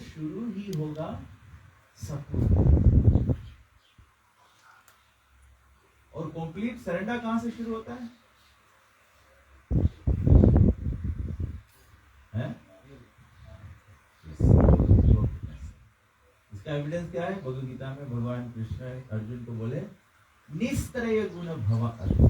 शुरू ही होगा सब कुछ। और कंप्लीट सरेंडर कहां से शुरू होता है? इसका एविडेंस क्या है? भगवद गीता में भगवान कृष्ण अर्जुन को बोले निस्त्रय गुण भव Arjun,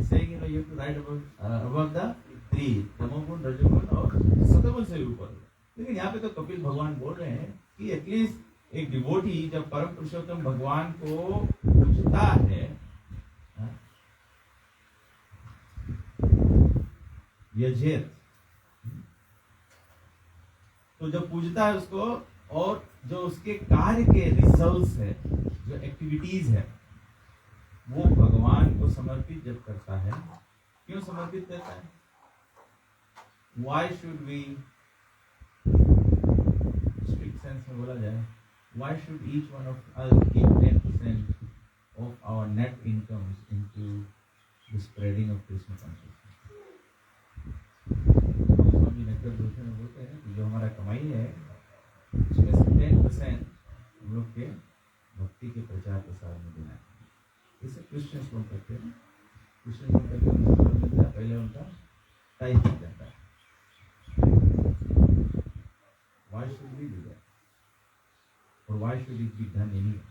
saying you have to write about the three, तमोगुण, रजोगुण और सतोगुण से ऊपर। लेकिन यहाँ पे तो कपिल भगवान बोल रहे हैं कि एटलीस्ट एक डिवोटी जब परम पुरुषोत्तम भगवान को पूजता है, यजेत, तो जब पूजता है उसको, और जो उसके कार्य के रिजल्ट्स है, जो एक्टिविटीज है, वो भगवान को समर्पित जब करता है, क्यों समर्पित करता है? Why should we, strict sense में बोला जाए, why should each one of us give 10% of our net incomes into the spreading of Krishna consciousness? Swami nectar Joshi में बोलते हैं कि जो हमारा कमाई है उसमें से 10% हम लोग के भक्ति के प्रचार प्रसार में देना है। इसे क्रिश्चियंस लोग करते हैं। क्रिश्चियंस लोग करते हैं, पहले उनका टाइपिंग करता है। Why should we do that? Or why should it be done anyway?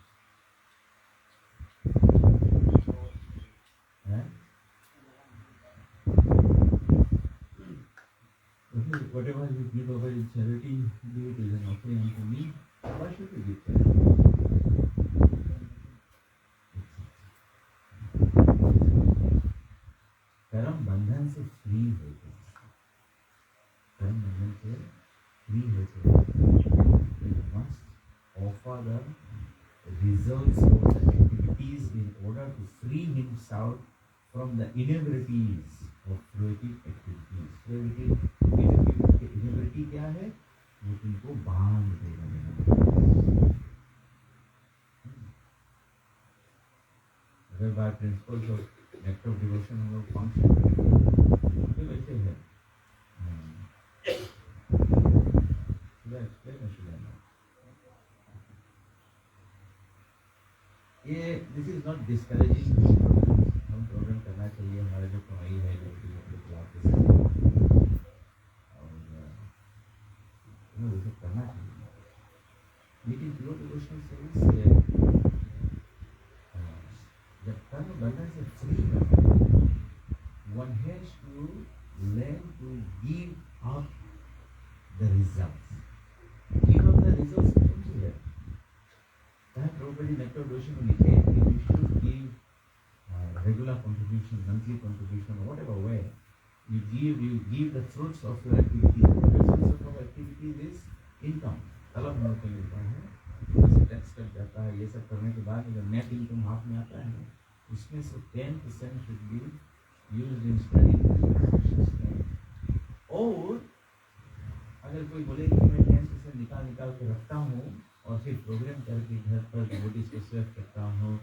Whatever you give away in charity, give it as an offering unto me. Why should we give charity? कर्म बंधन से free हो जाए, कर्म बंधन से free हो जाए, must offer the results of the activities in order to free himself from the inabilities of fruitive activities. Inability क्या है? वो तुमको बांध देगा। अगर by principles of act of devotion हम लोग फंक्शन करते वैसे है, ये दिस इज नॉट डिस्करेजिंग। हम प्रोग्राम करना चाहिए, हमारे जो कमाई है जो और करना चाहिए, लेकिन प्योर डिवोशनल सर्विस जब कर्म बंधन से फ्री है, one has to learn to give up the results. Give up the results क्यों है? That Prabhupada Nectar Doshi में लिखे कि you should give regular contribution, monthly contribution, whatever way. You give the fruits of your activity. The fruits of our activities is income. तलब हम लोग को मिलता है, जैसे टैक्स कट जाता है, ये सब करने के बाद जब नेट इनकम हाथ में आता है, उसमें से 10% should be used in studying. और अगर कोई बोले कि मैं 10% निकाल के रखता हूँ और फिर प्रोग्राम करके घर पर डिवोटीज को सर्व करता हूँ,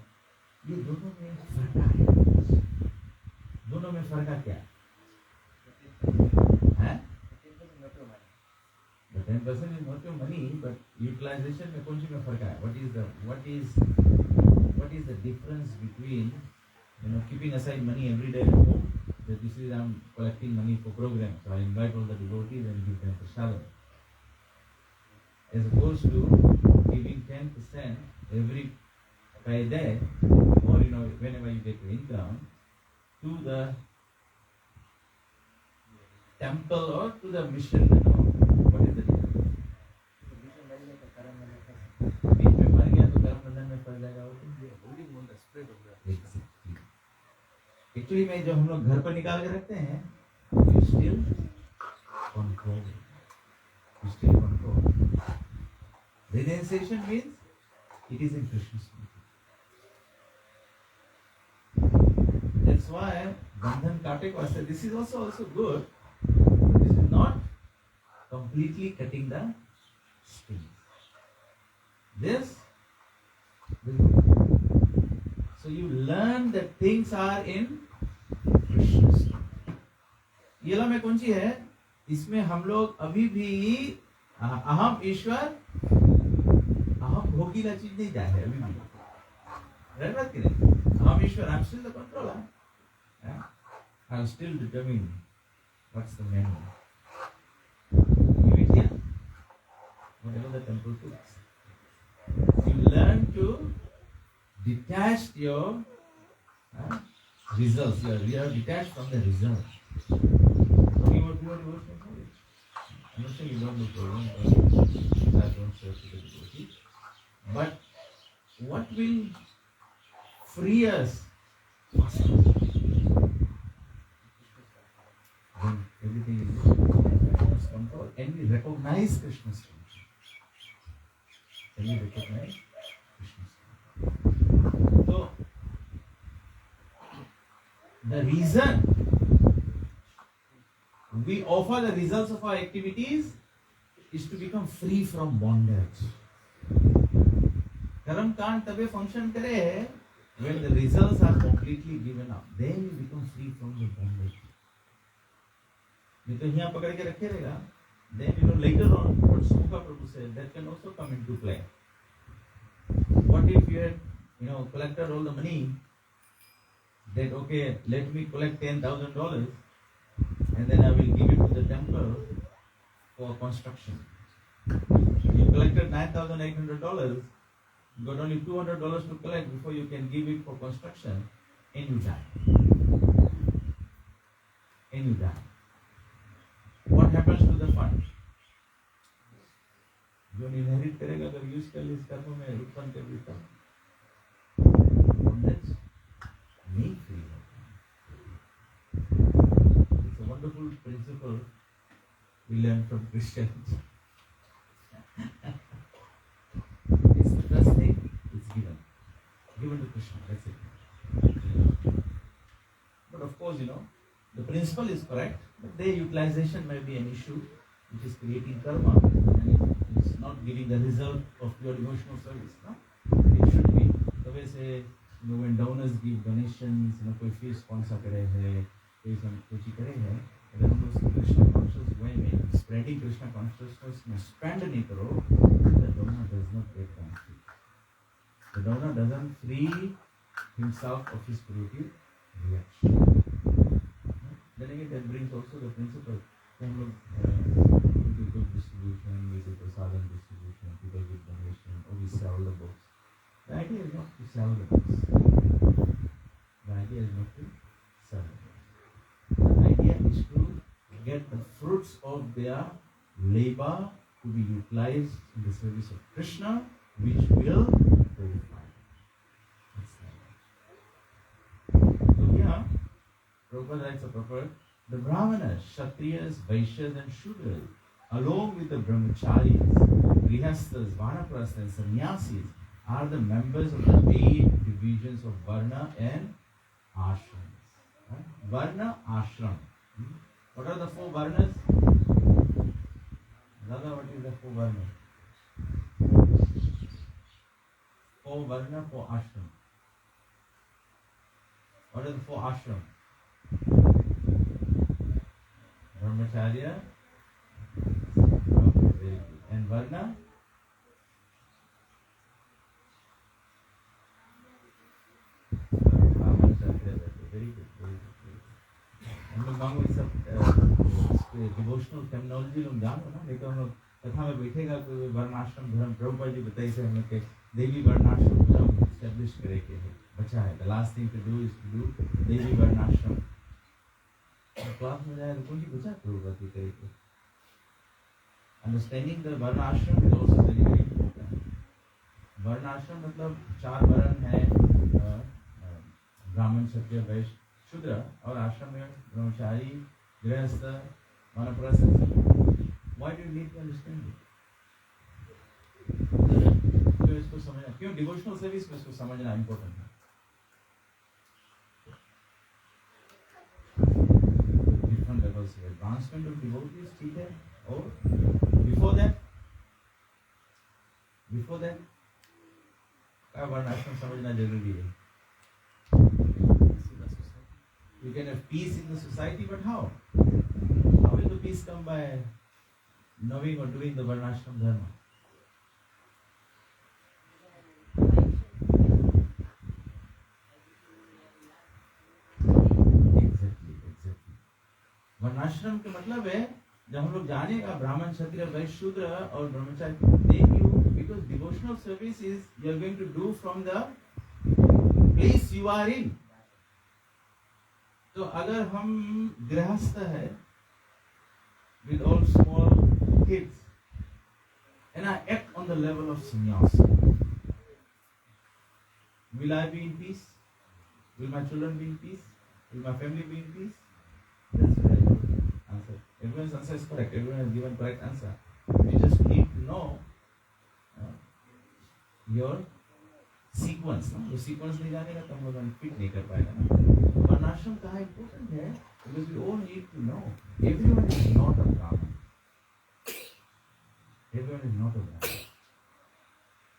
ये दोनों में फर्क है। दोनों में फर्क क्या है? 10% is not your money, but utilization में कौन सी में फर्क है? What is the difference between keeping aside money every day at home, that this is I'm collecting money for programs, so I invite all the devotees and give them prasad, as opposed to giving 10% every day, or whenever you get your income, to the temple or to the mission. What is the difference? बीच में मर गया तो कर्म बंधन में फंस जाएगा। Actually में जो हम लोग घर पर निकाल के रखते हैं, you still control. Renunciation means it is in Krishna's will. That's why bandhan kate ko ase. This is also good. This is not completely cutting the strings. This will go. So you learn that things are in Krishna's will. ये ला में कौन सी है? इसमें हम लोग अभी भी अहम ईश्वर अहम भोगीला चीज नहीं जाए है अभी भी right बात करें अहम ईश्वर I'm still the controller I'll still determine what's the menu give it here whatever the temple cooks you learn to detach your results you are detached from the result talking about pure devotional knowledge I'm not saying you don't do program I don't serve to the devotee but what will free us when everything is Krishna's control and we recognize Krishna's control and we recognize Krishna's control so the reason we offer the results of our activities is to become free from bondage. Karam can't तबे function करे when the results are completely given up. Then you become free from the bondage. नहीं तो यहाँ पकड़ के रखे रहेगा. Then later on what Sukha Prabhu said that can also come into play. What if you had collected all the money? That okay, let me collect $10,000. And then I will give it to the temple for construction. You collected $9,800, you got only $200 to collect before you can give it for construction, and you die. And you die. What happens to the fund? जो inherit करेगा अगर use कर ले इस कर्म में उत्पन्न कर देता that's make free. Wonderful principle we learn from Christians. It's the first thing, it's given to Krishna, that's it. But of course, the principle is correct, but their utilization may be an issue, which is creating karma, and it's not giving the result of your devotional service. No? It should be. The way say, when donors give donations, कोई fees sponsor करे है, कुछ करे हैं अगर हम लोग Krishna conscious वे में स्प्रेडिंग कृष्ण कॉन्शियसनेस में स्पेंड नहीं करो the donor does not get benefit the donor doesn't free himself of his creative reaction then again that brings also the principle हम लोग we do good distribution we do prasadam distribution people give donation or we sell the books the idea is not to sell the books the idea is not to sell the books the idea is to get the fruits of their labor to be utilized in the service of Krishna, which will purify. That's the idea. So here, Prabhupada writes a proper, the Brahmanas, Kshatriyas, Vaishyas and Shudras, along with the Brahmacharis, Grihasthas, Vanaprasthas and Sannyasis, are the members of the 8 divisions of Varna and Ashram. Varna, Ashram. What are the 4 Varnas? Dada, what is the 4 Varna? 4 Varna, 4 Ashram. What are the 4 Ashram? Brahmacharya. Okay, very good. And Varna? Very good. हम लोग गाँव में सब devotional terminology लोग जानो ना नहीं तो हम लोग कथा में बैठेगा कोई वर्णाश्रम धर्म प्रभुपाद जी बताइए से हम लोग के देवी वर्णाश्रम धर्म एस्टेब्लिश करे के है बचा है the last thing to do is to do देवी वर्णाश्रम क्लास में जाए तो कौन सी बचा प्रभुपाद जी करे के अंडरस्टैंडिंग द वर्णाश्रम is also very very important वर्णाश्रम मतलब 4 वर्ण है ब्राह्मण क्षत्रिय वैश्य शूद्र और आश्रम में ब्रह्मचारी गृहस्थ वानप्रस्थ why do you need to understand it क्यों इसको समझना क्यों डिवोशनल सर्विस में इसको समझना इंपॉर्टेंट है डिफरेंट लेवल्स है एडवांसमेंट ऑफ डिवोटीज ठीक है और बिफोर दैट क्या वर्णाश्रम समझना जरूरी है You can have peace in the society, but how? How will the peace come by knowing or doing the varnashram dharma? Exactly. वर्णाश्रम के मतलब है जब हम लोग जानेगा ब्राह्मण क्षत्रिय वैश्य शूद्र और ब्रह्मचारी, then you, because devotional service is you are going to do from the place you are in. तो अगर हम गृहस्थ है with all small kids and I act on the level of sannyas, will I be in peace? Will my children be in peace? Will my family be in peace? That's the right answer. Everyone's answer is correct. Everyone has given correct answer. You just need to know your sequence. No? जो sequence नहीं जानेगा तो हम लोग fit नहीं कर पाएगा ना. वर्णाश्रम कहाँ important है? Because we all need to know. Everyone is not a Brahman. Everyone is not a Brahman.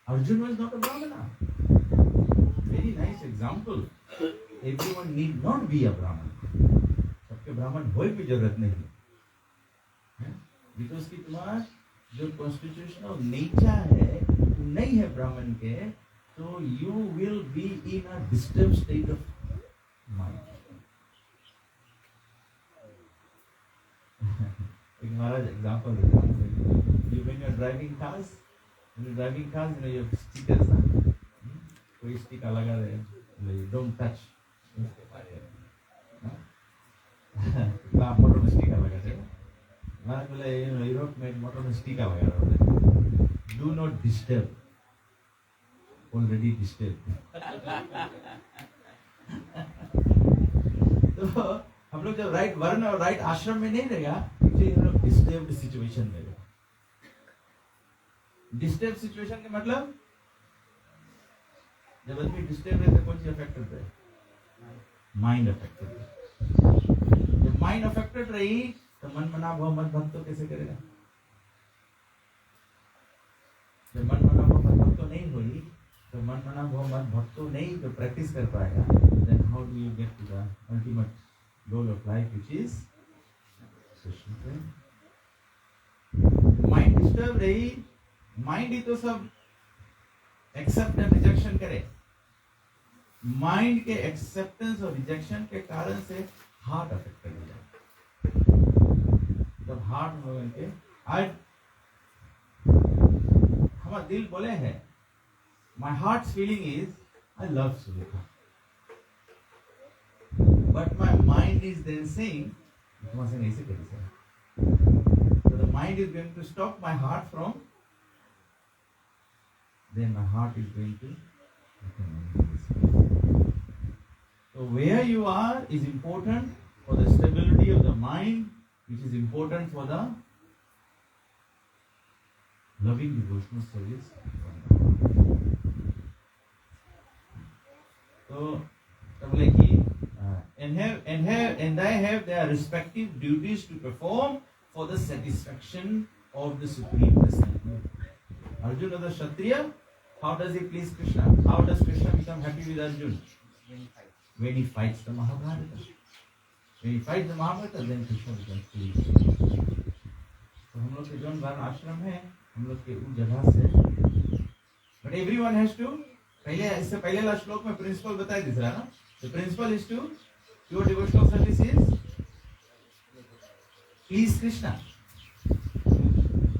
Arjuna is not a Brahmana. Very nice example. Everyone need not be a Brahman. सबके ब्राह्मण होए भी जरूरत नहीं है, because कि तुम्हारा जो कॉन्स्टिट्यूशनल नेचर है नहीं है ब्राह्मण के, तो you will be in a disturb state of mind. एक महाराज एग्जांपल देता हूँ. You when you are driving cars, you know you have stickers, कोई स्टिकर लगा रहे, डोंट टच, मोटर में स्टिकर लगा थे. मैंने बोला यूरोप में मोटर में स्टिकर लगा रहा है, do not disturb, already disturb. तो हम लोग जब राइट वर्ण और राइट आश्रम में नहीं रहेगा, हम लोग डिस्टर्ब सिचुएशन में रहेगा. डिस्टर्ब सिचुएशन के मतलब जब आदमी डिस्टर्ब रहता है, कौन सी अफेक्टेड है? माइंड अफेक्टेड है. जब माइंड अफेक्टेड रही तो मन मना भाव मत भक्त कैसे करेगा? जब मन मना भाव मत भक्त नहीं हुई तो मन मना भाव मत भक्त नहीं तो प्रैक्टिस कर पाएगा. Then how do you get to the ultimate goal of life which is Krishna prem. Mind disturb रही, माइंड ही तो सब एक्सेप्ट एंड रिजेक्शन करे. माइंड के एक्सेप्टेंस और रिजेक्शन के कारण से हार्ट अफेक्टेड हो जाए. जब हार्ट हो के आज हमारा दिल बोले है, my heart feeling is I love Sulekha, but my mind is then saying तुम से ऐसे कर सकते. So the mind is going to stop my heart from, then my heart is going to so where you are is important for the stability of the mind, which is important for the loving devotional service. So तबले की and they have their respective duties to perform for the satisfaction of the Supreme Personality. Arjuna the Kshatriya, how does he please Krishna? How does Krishna become happy with Arjuna? When he fights the Mahabharata. When he fights the Mahabharata, then Krishna becomes pleased. तो हम लोग के जो वर्ण आश्रम है, हम लोग के उस जगह से, but everyone has to, पहले इससे पहले वाला श्लोक में प्रिंसिपल बताया दिख रहा है ना. The principle is to pure devotional service is please Krishna.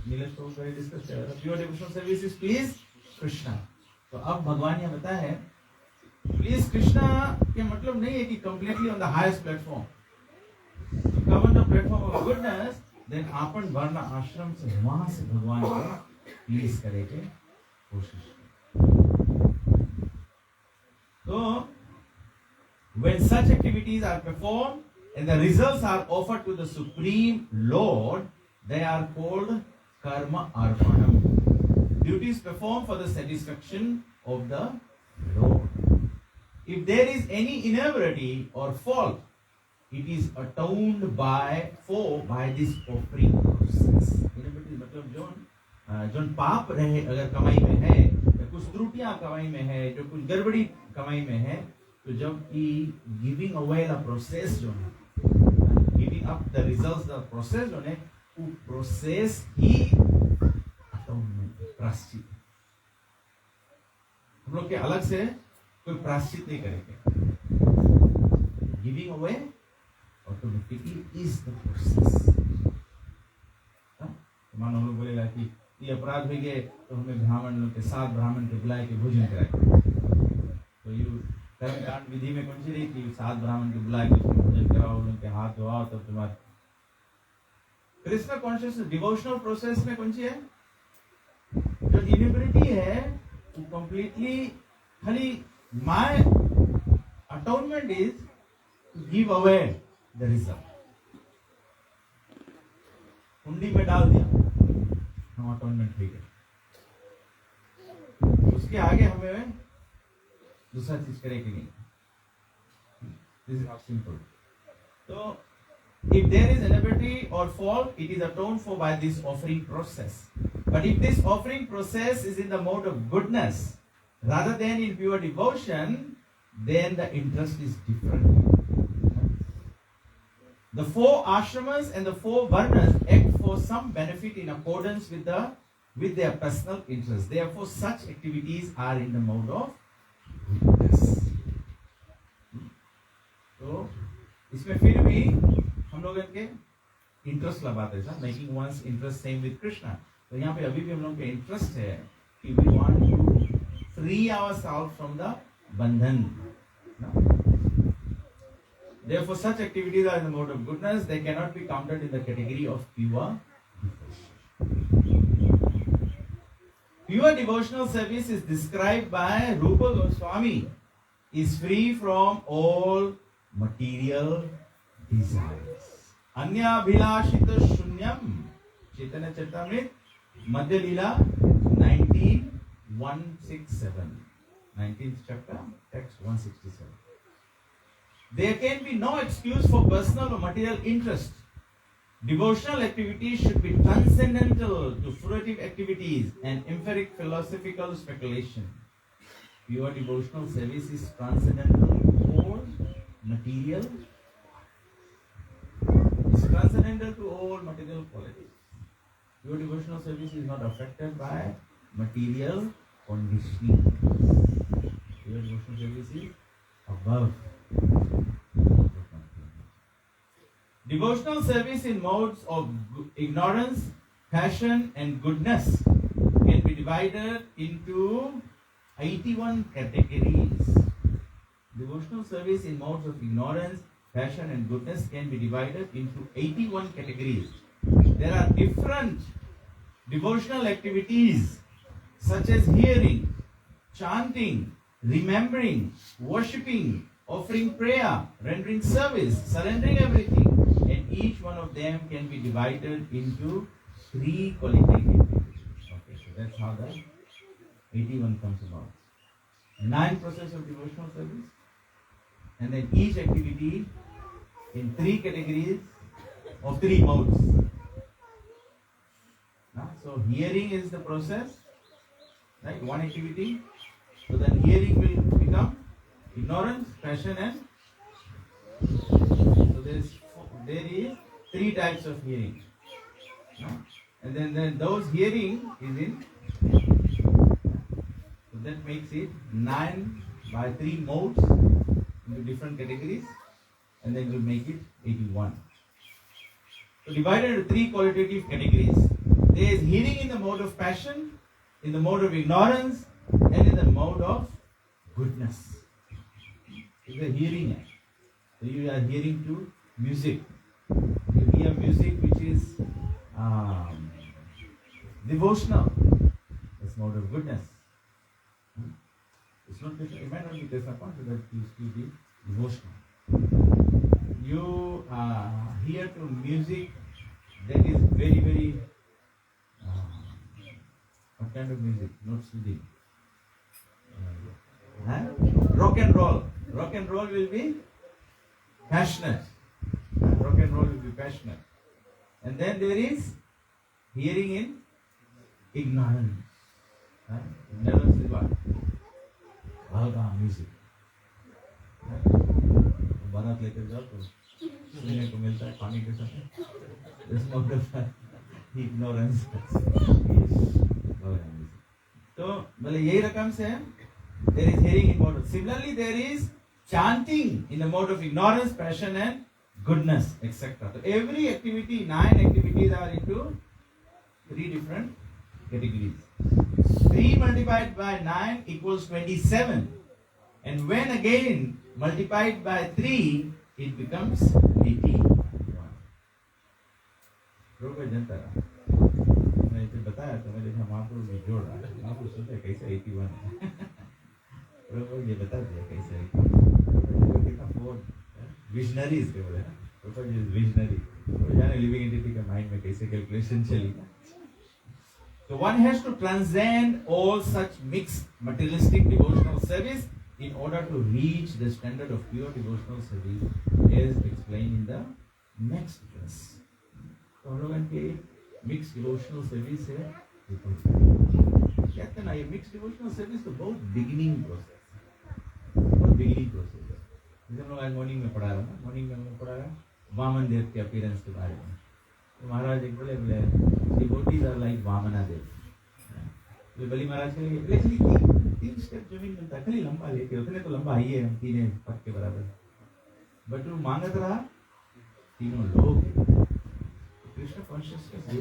Nilesh को कहीं डिस्कस किया था. Pure devotional service is please Krishna. तो अब भगवान ये बताया है, प्लीज कृष्णा के मतलब नहीं है कि completely on the highest platform. तो come on the platform of goodness, then अपन वर्ण आश्रम से वहां से भगवान को प्लीज करेंगे कोशिश. तो when such activities are performed and the results are offered to the Supreme Lord, they are called karma arpanam. Duties performed for the satisfaction of the Lord. If there is any inability or fault, it is atoned by this offering process. Inability मतलब जो पाप रहे अगर कमाई में है, या कुछ त्रुटियां कमाई में है, जो कुछ गड़बड़ी कमाई में है, तो जब की गिविंग अवे द प्रोसेस जो है, giving up the results the process जो है, वो प्रोसेस ही अटोनमेंट, प्रायश्चित। हम लोग के अलग से कोई प्रायश्चित नहीं करेंगे। Giving away automatically is the process. मानो लोग बोलेगा कि ये अपराध हो गए तो हमें ब्राह्मण लोग के 7 ब्राह्मण के बुलाए के भोजन कराए। तो ये कर्मकांड विधि में कौन सी रही कि 7 ब्राह्मण के बुलाए के उसमें भोजन कराओ, उनके हाथ धोआओ, तब तुम्हारे कृष्ण कॉन्शियसनेस डिवोशनल प्रोसेस में कौन सी है? जो इनिबिलिटी है वो कंप्लीटली खाली my atonement is to give away the result. कुंडी में डाल दिया, हम अटोनमेंट ठीक है। उसके आगे हमें दूसरा चीज करेगी नहीं। This is simple. तो if there is iniquity or fault, it is atoned for by this offering process. But if this offering process is in the mode of goodness rather than in pure devotion, then the interest is different. The 4 ashramas and the 4 varnas act for some benefit in accordance with their personal interest. Therefore, such activities are in the mode of goodness. तो इसमें फिर भी हम लोग इनके interest लगाते हैं, making one's interest same with Krishna. तो यहाँ पे अभी भी हम लोग के इंटरेस्ट है कि we want to free ourselves from the bandhan. Therefore, such activities are in the mode of goodness. They cannot be counted in the category of pure devotion. Pure devotional service is described by Rupa Goswami is free from all material desires. अन्याभिलाषित शून्यम, Chaitanya Charitamrita Madhya Lila 19:167, 19th chapter, text 167. There can be no excuse for personal or material interest. Devotional activities should be transcendental to fruitive activities and empiric philosophical speculation. Pure devotional service is transcendental to all material. It's transcendental to all material qualities. Pure devotional service is not affected by material conditioning. Pure devotional service is above. Devotional service in modes of ignorance, passion, and goodness can be divided into 81 categories. Devotional service in modes of ignorance, passion, and goodness can be divided into 81 categories. There are different devotional activities such as hearing, chanting, remembering, worshipping, offering prayer, rendering service, surrendering everything. And each one of them can be divided into 3 qualitative activities. Okay, so that's how the 81 comes about. 9 process of devotional service. And then each activity in 3 categories of 3 modes. So hearing is the process, right? One activity. So then hearing will become ignorance, passion, and so there is 3 types of hearing. And then those hearing is in, so that makes it 9 by 3 modes into different categories, and then we'll make it 81. So divided into 3 qualitative categories. There is hearing in the mode of passion, in the mode of ignorance, and in the mode of goodness. It's a hearing. So you are hearing to music. You hear music which is devotional. It's mode of goodness. It's not, it might not be Krishna conscious, but it will be devotional. You hear to music that is very, very what kind of music? Not soothing. Rock and roll. Rock and roll will be passionate. Rock and roll will be passionate. And then there is hearing in ignorance. Ignorance is what? Vulgar music. बारात लेकर जाओ तो सुनने को मिलता है पानी के साथ, इसमें ignorance. Ignorance. तो मतलब यही रकम से there is hearing in mode. Similarly, there is chanting in the mode of ignorance, passion, and goodness, etc. So every activity, 9 activities are into 3 different categories. 3 multiplied by 9 equals 27. And when again multiplied by 3, it becomes 81. रोको जनता मैं इसे बताया तो मैं देखा महापुरुष भी जोड़ रहा है महापुरुष सोचा कैसे 81 है रोको ये बता दिया कैसे 81 कितना फोन विजनरीज के बोले ना रोको ये विजनरी तो जाने लिविंग एंटिटी के माइंड में कैसे कैलकुलेशन चली so one has to transcend all such mixed materialistic devotional service in order to reach the standard of pure devotional service as explained in the next verse. तो हम लोगों के mix devotional service है कहते हैं ना ये मिक्स डिवोशनल सर्विस तो बहुत बिगिनिंग प्रोसेस है जैसे हम लोग आज मॉर्निंग में पढ़ा रहे हैं मॉर्निंग में हम लोग पढ़ा रहे हैं वामन देव के अपीयरेंस के बारे में तो महाराज एक बोले डिवोटीज आर लाइक वामना देव तो बली महाराज के लिए तीन स्टेप जमीन मिलता है खाली लंबा लेके उतने तो लंबा ही है हम 3 पग के बराबर बट वो मांगत रहा तीनों लोग कृष्ण कॉन्शियसनेस दे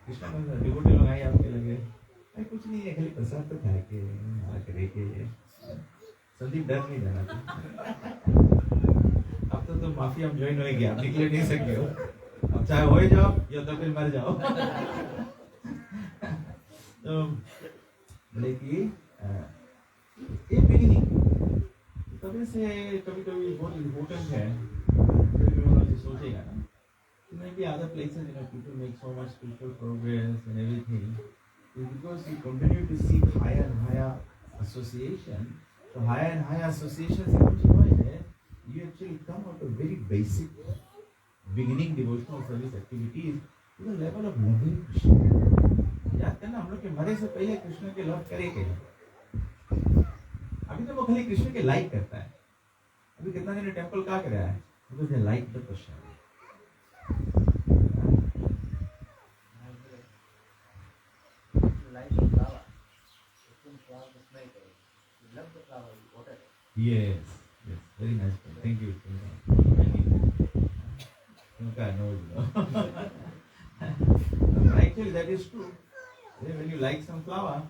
कृष्ण डिवोटी लोग आए आपके लगे अरे कुछ नहीं है खाली प्रसाद तो खा के आके के संदीप डर नहीं जाना अब तो माफी हम ज्वाइन होएंगे आप निकले नहीं सकते हो अब चाहे हो जाओ या तो फिर मर जाओ तो बोले कि ये बिगिनिंग तभी से कभी बहुत इम्पोर्टेंट है कभी सोचेगा ना maybe other places, people make so much spiritual progress and everything. It's because you continue to seek higher and higher association. So higher and higher associations, you actually come out of very basic beginning devotional service activities to the level of loving Krishna. याद करना हम लोग के मरे से पहले कृष्ण के love करेंगे अभी तो वो खाली कृष्ण के लाइक करता है अभी कितना दिन टेंपल क्या कर रहा है because they like the Krishna. Yes, very nice. Thank you. Actually, that is true. When you like some flower,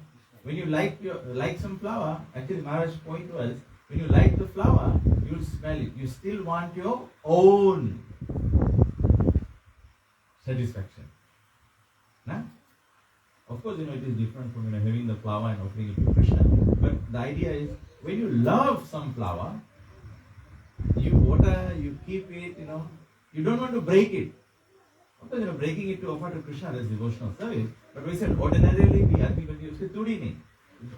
actually Maharaj's point was, when you like the flower, you smell it. You still want your own satisfaction. Nah? Of course, it is different from having the flower and offering it to Krishna. But the idea is, when you love some flower, you water, you keep it, you don't want to break it. Of course, breaking it to offer to Krishna is devotional service. But we said, ordinarily, we are people उसके तोड़ी नहीं.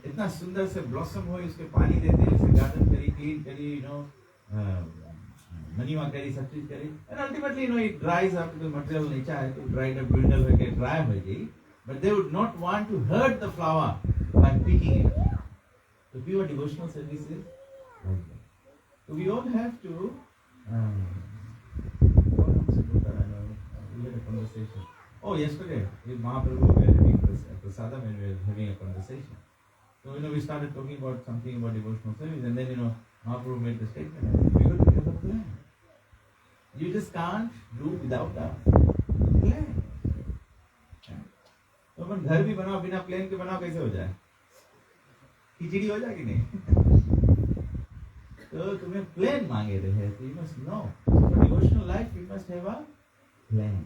इतना सुंदर से blossom हो, उसके पानी देते, उसे garden करी, clean करी, मनीवा करी, सब चीज करी, and ultimately, it dries up the material nature, it dried up, dwindle होके dry हो जाएगी. But they would not want to hurt the flower by picking it. So pure devotional service is like that. So we all have to. We had a conversation. Oh, yesterday with Mahaprabhu we were having prasadam and we were having a conversation. So we started talking about something about devotional service, and then Mahaprabhu made the statement. We got to have a plan. You just can't do without a plan. तो अपन घर भी बनाओ बिना plan के बनाओ कैसे हो जाए खिचड़ी हो जाएगी नहीं तो तुम्हें प्लान मांगे रहे तो you must know for devotional life you must have a plan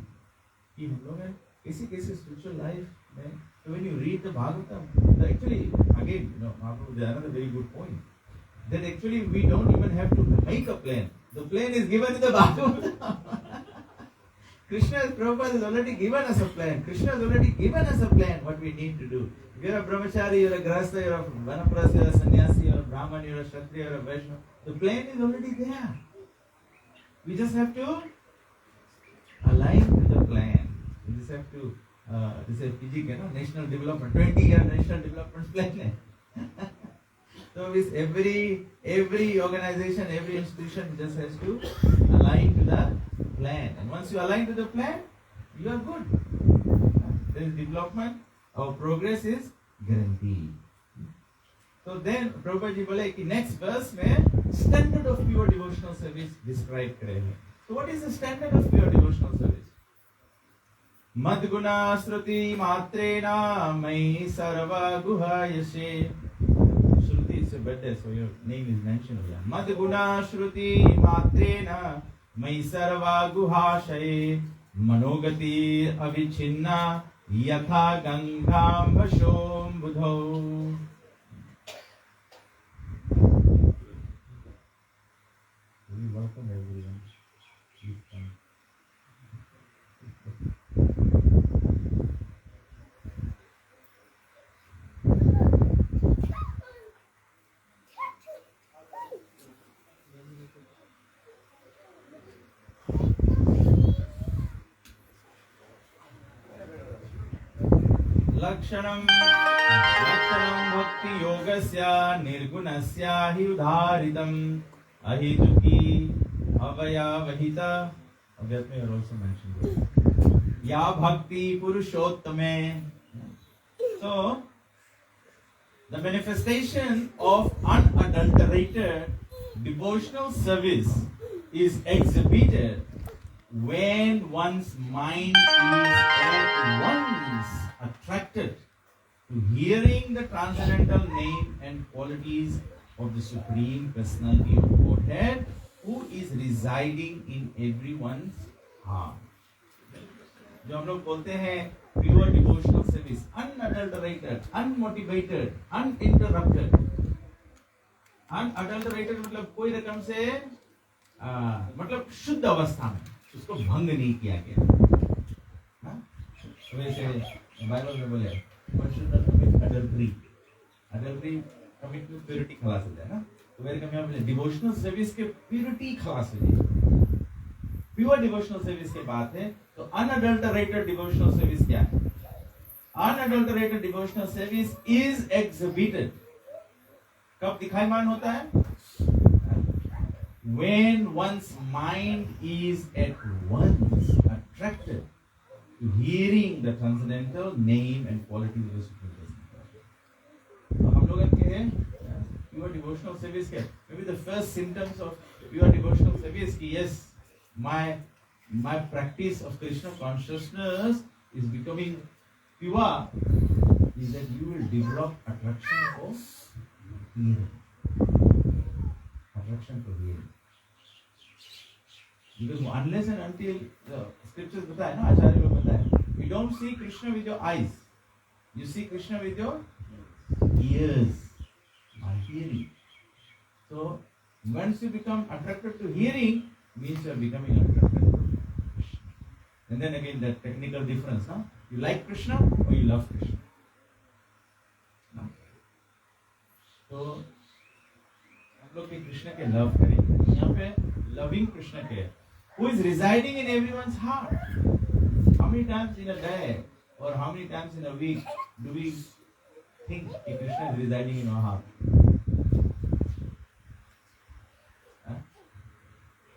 कि हम लोग कैसे स्पिरिचुअल लाइफ में तो when you read the Bhagavatam actually again Mahaprabhu did another very good point that actually we don't even have to make a plan the plan is given in the Bhagavatam Krishna Prabhupada has already given us a plan. Krishna has already given us a plan what we need to do. If you're a brahmachari, you're a grahastha, you're a vanaprastha, you're a sannyasi, you're a brahman, you're a kshatriya, you're a vaishnava. The plan is already there. We just have to align to the plan. We just have to, this is PG, national development, 20-year national development plan. So with every organization, every institution just has to align to the plan. And once you align to the plan, you are good. there is development, our progress is guaranteed. So then Prabhupada ji बोले कि next verse में standard of pure devotional service describe करेंगे. So what is the standard of pure devotional service? मद्गुणा श्रुति मात्रेण मयि सर्वा गुहायसे. Shruti is a birthday, so your name is mentioned here. मद्गुणा श्रुति मात्रेण मयि सर्वा गुहाशये मनोगति अविच्छिन्ना यथा गंगाम्बशों बुधौ. We welcome everyone. Please come. लक्षणं भक्ति योगस्य निर्गुणस्य हि उदाहरितम् अहितुकी अवयवहिता. Let me also mention this. या भक्ति पुरुषोत्तमे. So the manifestation of unadulterated devotional service is exhibited when one's mind is at once attracted to hearing the transcendental name and qualities of the Supreme Personality of Godhead, who is residing in everyone's heart. जो हम लोग बोलते हैं pure devotional service, unadulterated, unmotivated, uninterrupted. Unadulterated मतलब कोई रकम से मतलब शुद्ध अवस्था में उसको भंग नहीं किया गया. वैसे बाइबल में बोले one should not commit adultery. Adultery commit to purity खलास हो जाए ना. तो मेरे कम यहाँ पे डिवोशनल सर्विस के प्योरिटी खलास हो जाए. प्योर डिवोशनल सर्विस की बात है. तो अनअडल्टरेटेड डिवोशनल सर्विस क्या है? Unadulterated devotional service is exhibited. कब दिखाईमान होता है? When one's mind is at once attracted to hearing the transcendental name and qualities of the Supreme Personality. तो हम लोग के हैं pure devotional service के maybe the first symptoms of pure devotional service कि yes, my practice of Krishna consciousness is becoming pure, is that you will develop attraction for hearing. Attraction for hearing. Because unless and until the scriptures बताए ना, आचार्य लोग बताए, you don't see Krishna with your eyes, you see Krishna with your ears, by hearing. So once you become attracted to hearing, means you are becoming attracted to Krishna. And then again that technical difference, huh? You like Krishna or you love Krishna. No? So हम लोग कृष्ण के love करेंगे. यहाँ पे loving Krishna के who is residing in everyone's heart. How many times in a day or how many times in a week do we think that Krishna is residing in our heart?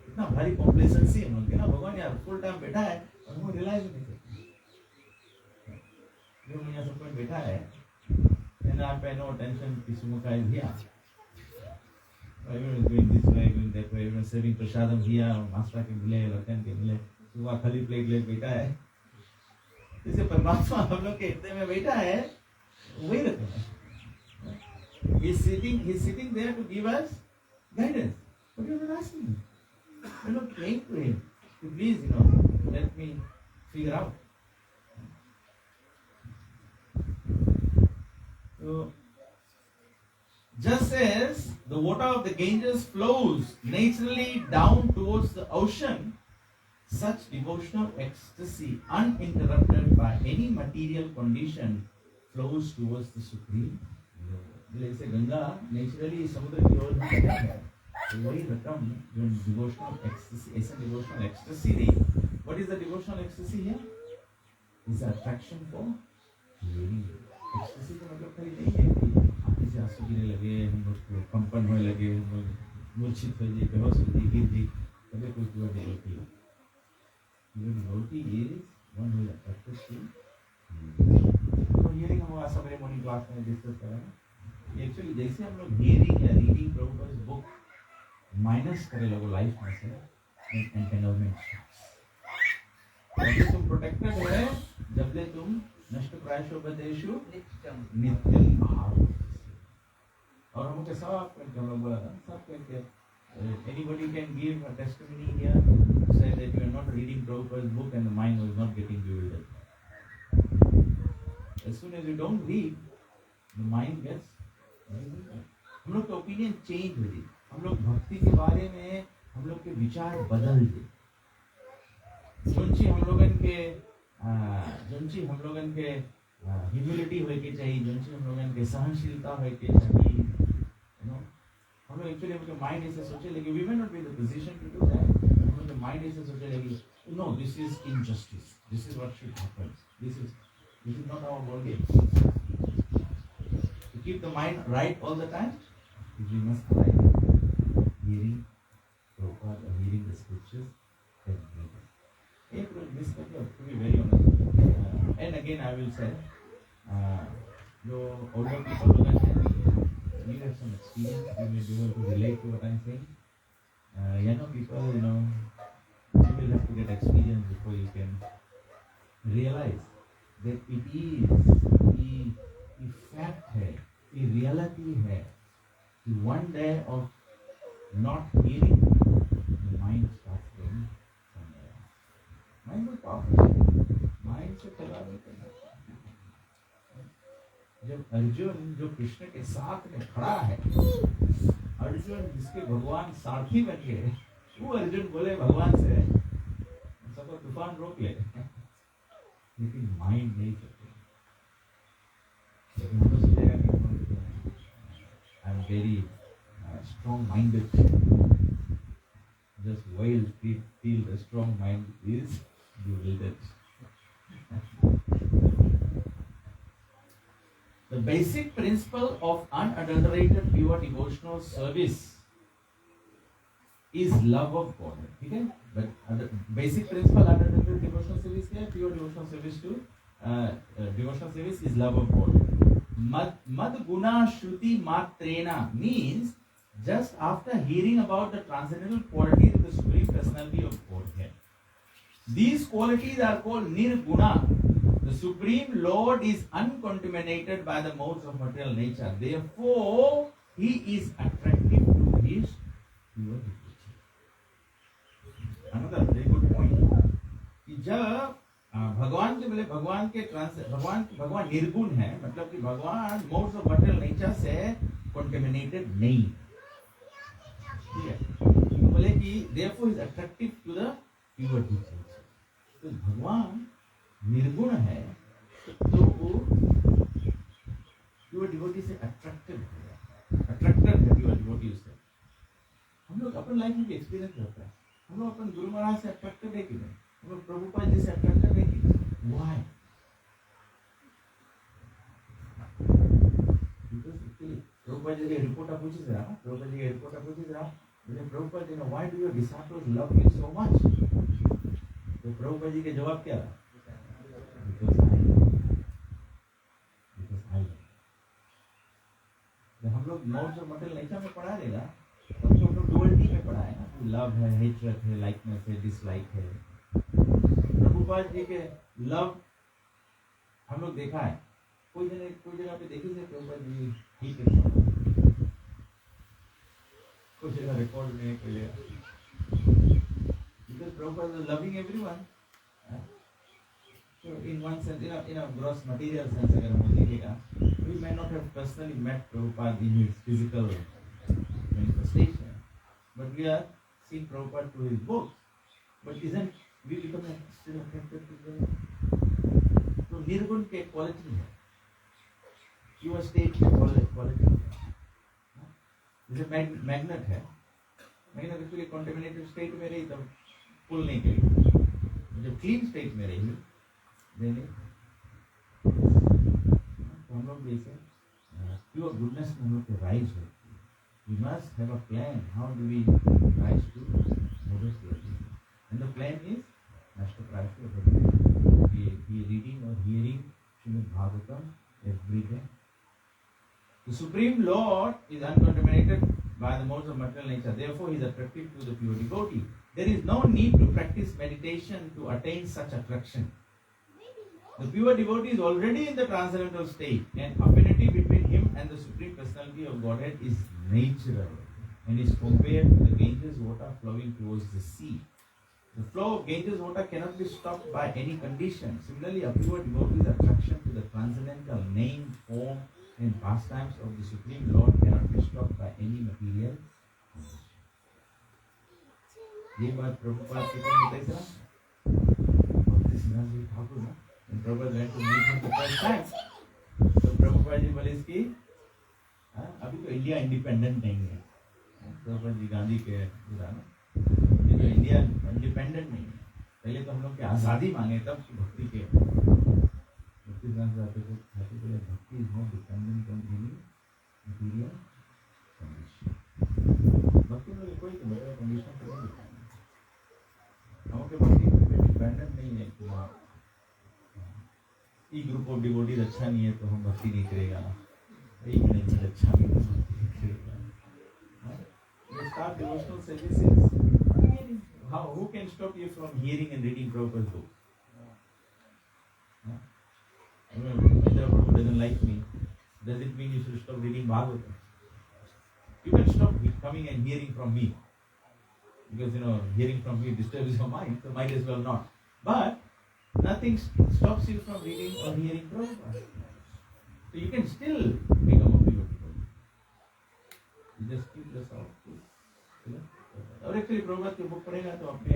इतना भारी complacency है उनके ना, भगवान यार full time बैठा है और वो रियलाइज नहीं करते. जो यहाँ सब कोई बैठा है and I pay no attention to Sumukha is here. Everyone is going this way, going that way, everyone serving prasadam here, master के मिले, लखन के मिले, सुबह खाली प्लेट ले बैठा है. जैसे परमात्मा हम लोग के हृदय में बैठा है, वही रहते हैं. He's sitting there to give us guidance. But you're not asking him. You're not praying to him. Please, let me figure out. So, just as the water of the Ganges flows naturally down towards the ocean, such devotional ecstasy, uninterrupted by any material condition, flows towards the Supreme Lord. जैसे Ganga naturally समुद्र की ओर बहती है, तो वही रकम जो devotional ecstasy, ऐसा devotional ecstasy नहीं. What is the devotional ecstasy here? Is attraction for hearing. Ecstasy का मतलब खाली नहीं है कि आंखें से आंसू गिरने लगे, हम लोग को कंपन होने लगे, हम लोग मूर्छित हो जाए, बेहोश हो जाए, गिर जाए, तभी कोई pure devotee. Pure devotee is one who is attracted to तो हियरिंग हम समरी मॉर्निंग क्लास में डिस्कस कर रहे हैं। एक्चुअली जैसे हम लोग हियरिंग या रीडिंग प्रभुपाद बुक माइनस करे लोगों लाइफ में से एंटेंगलमेंट जब तुम प्रोटेक्टेड है, जब ले तुम नष्ट प्रायशोपदेशु नित्यम आहार। और हम लोग सब हम लोग बोला था सब करके anybody can give a testimony here, say that you are not reading Prabhupada's book and the mind was not getting bewildered. As soon as you don't read, the mind gets bewildered. हम लोग का opinion change हो गई, हम लोग भक्ति के बारे में हम लोग के विचार बदल गए। जोंची हम लोगन के ह्यूमिलिटी होए के चाहिए, जोंची हम लोगन के सहनशीलता होए के चाहिए, you know, हम लोग एक्चुअली अपने माइंड ऐसे सोचे लेकिन we may not be in the position to do that. हम लोग माइंड ऐसे सोचे लेकिन no this is injustice, this is what should happen, this is not our ball game. To keep the mind right all the time we must right hearing Prabhupada or hearing the scriptures and reading। एक रोज miss करके to be very honest and again I will say जो older people लोग हैं, you have some experience, you may be able to relate to what I'm saying. Younger people, you know, you will have to get experience before you can realize that it is a fact है, a reality है कि one day of not hearing, the mind starts going somewhere else. Mind will powerful, mind से चला नहीं करना। जब अर्जुन जो कृष्ण के साथ में खड़ा है, अर्जुन जिसके भगवान सारथी बन गए, वो अर्जुन बोले भगवान से सबको तूफान रोक ले, लेकिन माइंड नहीं चलते। लेकिन हम लोग सोचेगा कि I am very strong minded, just while feel the strong mind is bewildered। The basic principle of unadulterated pure devotional service is love of God. ठीक है? But basic principle unadulterated devotional service क्या है? Pure devotional service to devotional service is love of God। Mad guna shruti matrena means just after hearing about the transcendental qualities of the Supreme Personality of Godhead. These qualities are called nirguna. The Supreme Lord is uncontaminated by the modes of material nature. Therefore, He is attractive to His pure devotees. Another very good point. कि जब भगवान के बोले भगवान निर्गुण है, मतलब कि भगवान modes of material nature से contaminated नहीं, ठीक है? बोले कि therefore He is attractive to the pure devotees. तो भगवान निर्गुण है तो वो प्योर डिवोटी से अट्रैक्टेड है प्योर डिवोटी से। हम लोग अपन लाइफ में भी एक्सपीरियंस करते हैं, हम लोग अपन गुरु महाराज से अट्रैक्टेड है कि नहीं, हम लोग प्रभुपाद जी से अट्रैक्टेड है कि नहीं? Why? Because actually Prabhupada ji के रिपोर्ट पूछी जरा, बोले Prabhupada ji, why do your disciples love you so much? तो प्रभुपाद जी के जवाब क्या था? Because I love। जब हम लोग मोड्स ऑफ मटेरियल नेचर में पढ़ा देगा, तो हम लोग डुअलिटी में पढ़ा है ना, लव है, हेट्रेड है, लाइकनेस है, डिसलाइक है। प्रभुपाद जी के लव हम लोग देखा है, कोई जगह पे देखी से प्रभुपाद जी ठीक है, कोई जगह रिकॉर्ड में, कोई जगह, because Prabhupada was loving everyone। So in one sense, in a gross material sense, अगर हम देखेगा, we may not have personally met Prabhupada in his physical manifestation, but we are seeing Prabhupada through his books. But isn't we become still attracted to the? तो निर्गुण के quality है, pure state के quality है। जैसे magnet है, magnet actually contaminated state में रही तो pull नहीं करेगी, जब clean state में रही देने, तो हम लोग जैसे प्योर गुडनेस में हम लोग के राइज होती है। We must have a plan, how do we rise to modest and the plan is नष्ट प्रायश्चित, रीडिंग और hearing Srimad Bhagavatam every day. The Supreme Lord is uncontaminated by the modes of material nature. Therefore, he is attractive to the pure devotee. There is no need to practice meditation to attain such attraction. The pure devotee is already in the transcendental state, and affinity between him and the Supreme Personality of Godhead is natural and is compared to the Ganges water flowing towards the sea. The flow of Ganges water cannot be stopped by any condition. Similarly, a pure devotee's attraction to the transcendental name, form, and pastimes of the Supreme Lord cannot be stopped by any material condition. ये बात प्रभुपाद के कौन बताई sir? भक्ति सिद्धांत जी ठाकुर ना? And Prabhupada went to meet him the first time. तो प्रभुपाद जी बोले इसकी अभी तो इंडिया इंडिपेंडेंट नहीं है. प्रभुपाद जी गांधी के ना ये तो इंडिया इंडिपेंडेंट नहीं है. पहले तो हम लोग की आज़ादी मांगे तब भक्ति के भक्ति सिद्धांत जी ठाकुर बोले भक्ति is not dependent on any material condition. भक्ति में कोई मटीरियल कंडीशन तो नहीं है. हमके भक्ति पे डिपेंडेंट नहीं है कि वहाँ एक ग्रुप ऑफ डिवोटीज अच्छा नहीं है तो हम भक्ति नहीं करेगा. एक मैनेजमेंट अच्छा नहीं है तो भक्ति करेगा. You start devotional services. How? Who can stop you from hearing and reading Prabhupada's book? Mr. Prabhupada doesn't like me. Does it mean you should stop reading Bhagavatam? You can stop coming and hearing from me. Because hearing from me disturbs your mind, so might as well not. But nothing stops you from reading or hearing Prabhupada. So you can still become a pure devotee. You just keep yourself. और actually Prabhupada की book पढ़ेगा तो अपने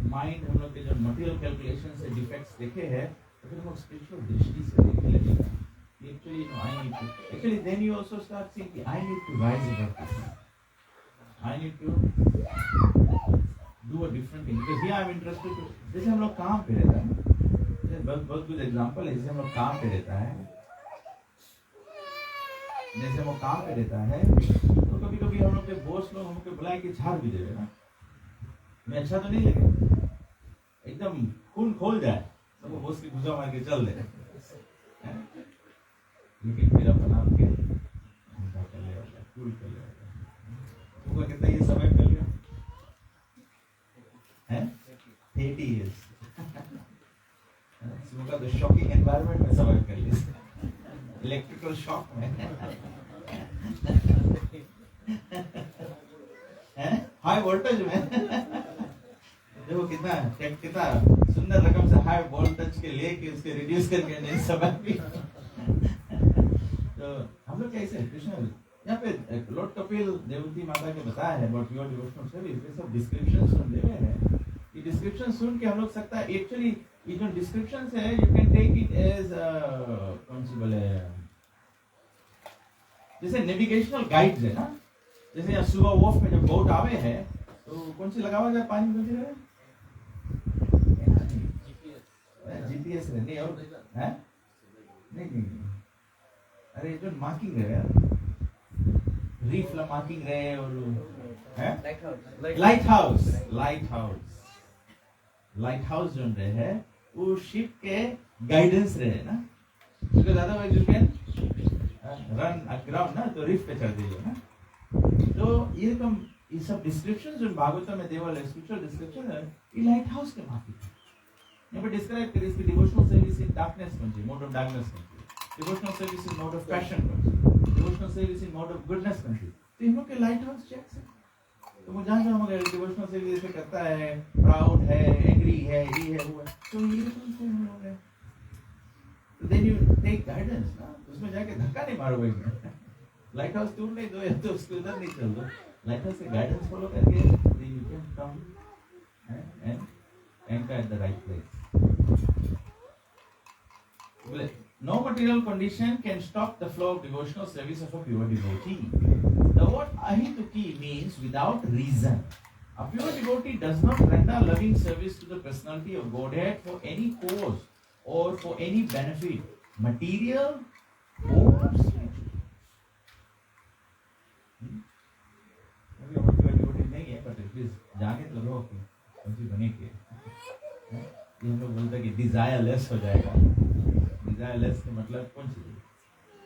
mind हम लोग के जो material calculation से डिफेक्ट्स देखे हैं तो फिर हम लोग स्पिरिचुअल दृष्टि से देखने लगेगा. Actually, I need to. Actually, then you also start thinking, I need to rise above this. I need to do a different thing. Because here I am interested to. जैसे हम लोग काम पे रहता है. बहुत good example है. जैसे हम लोग काम पे रहता है. जैसे हम लोग काम पे रहता है. तो कभी कभी हम लोग के बॉस लोग हमको बुलाए कि झाड़ भी देवे ना. मैं अच्छा तो नहीं लगे. एकदम खून खोल जाए. सबको बॉस की भुजा मार के चल दे. लेकिन फिर अपना के उनका कर लिया होगा, कूल कर लिया होगा. तुमको कितना ये समय कर लिया है? 30 years. तुमका तो शॉकिंग एनवायरनमेंट में समय कर लिया. इलेक्ट्रिकल शॉक में हाई वोल्टेज में. देखो कितना सुंदर रकम से हाई वोल्टेज के लेके उसके रिड्यूस करके नहीं समय भी. तो हम लोग कैसे कृष्ण यहाँ पे लॉर्ड कपिल देवती माता के बताया है अबाउट योर डिवोशनल सर्विस. ये सब डिस्क्रिप्शन सुन दे रहे हैं. ये डिस्क्रिप्शन सुन के हम लोग सकता है एक्चुअली ये जो डिस्क्रिप्शन है you can take it as कौन सी बोले जैसे नेविगेशनल गाइड्स है ना. जैसे यहाँ सुबह वॉफ में जब बोट आवे है तो कौन सी लगावा जाए पानी में रहे जीपीएस है नहीं और है नहीं. अरे जो मार्किंग है यार रीफ ला मार्किंग रहे और लाइट हाउस जो रहे है वो शिप के गाइडेंस रहे ना. Because otherwise you can run aground ना तो रीफ पे चढ़ जाइए ना. तो ये सब डिस्क्रिप्शन जो भागवत में देवल है स्पिरिचुअल डिस्क्रिप्शन है ये लाइट हाउस के मार्किंग है. यहाँ पे डिस्क्राइब करिए इसकी डिवोशनल सर्विस इन डार्कनेस कौन सी मोड ऑफ डार्कनेस कौन सी. Devotional service in mode of passion country. Devotional service in mode of goodness country. तो इन लोग के लाइट हाउस चेक्स हैं. तो वो जहाँ हम अगर डिवोशनल सर्विस ऐसे करता है, प्राउड है, एंग्री है, ये है वो है, तो ये कौन से हम लोग हैं? तो then you take guidance ना. उसमें जाके धक्का नहीं मारोगे. लाइट हाउस दूर नहीं दो या तो उसके उधर नहीं चल दो. लाइट हाउस से गाइडेंस फॉलो करके then you can come and anchor at the right place. No material condition can stop the flow of devotional service of a pure devotee. The word ahituki means without reason. A pure devotee does not render loving service to the personality of Godhead for any cause or for any benefit, material or spiritual. अभी हम pure devotee नहीं है, but at least जाने तो लो कि कौन सी बनेगी. ये हम लोग बोलते हैं कि desireless हो जाएगा. desire less का मतलब कौन सी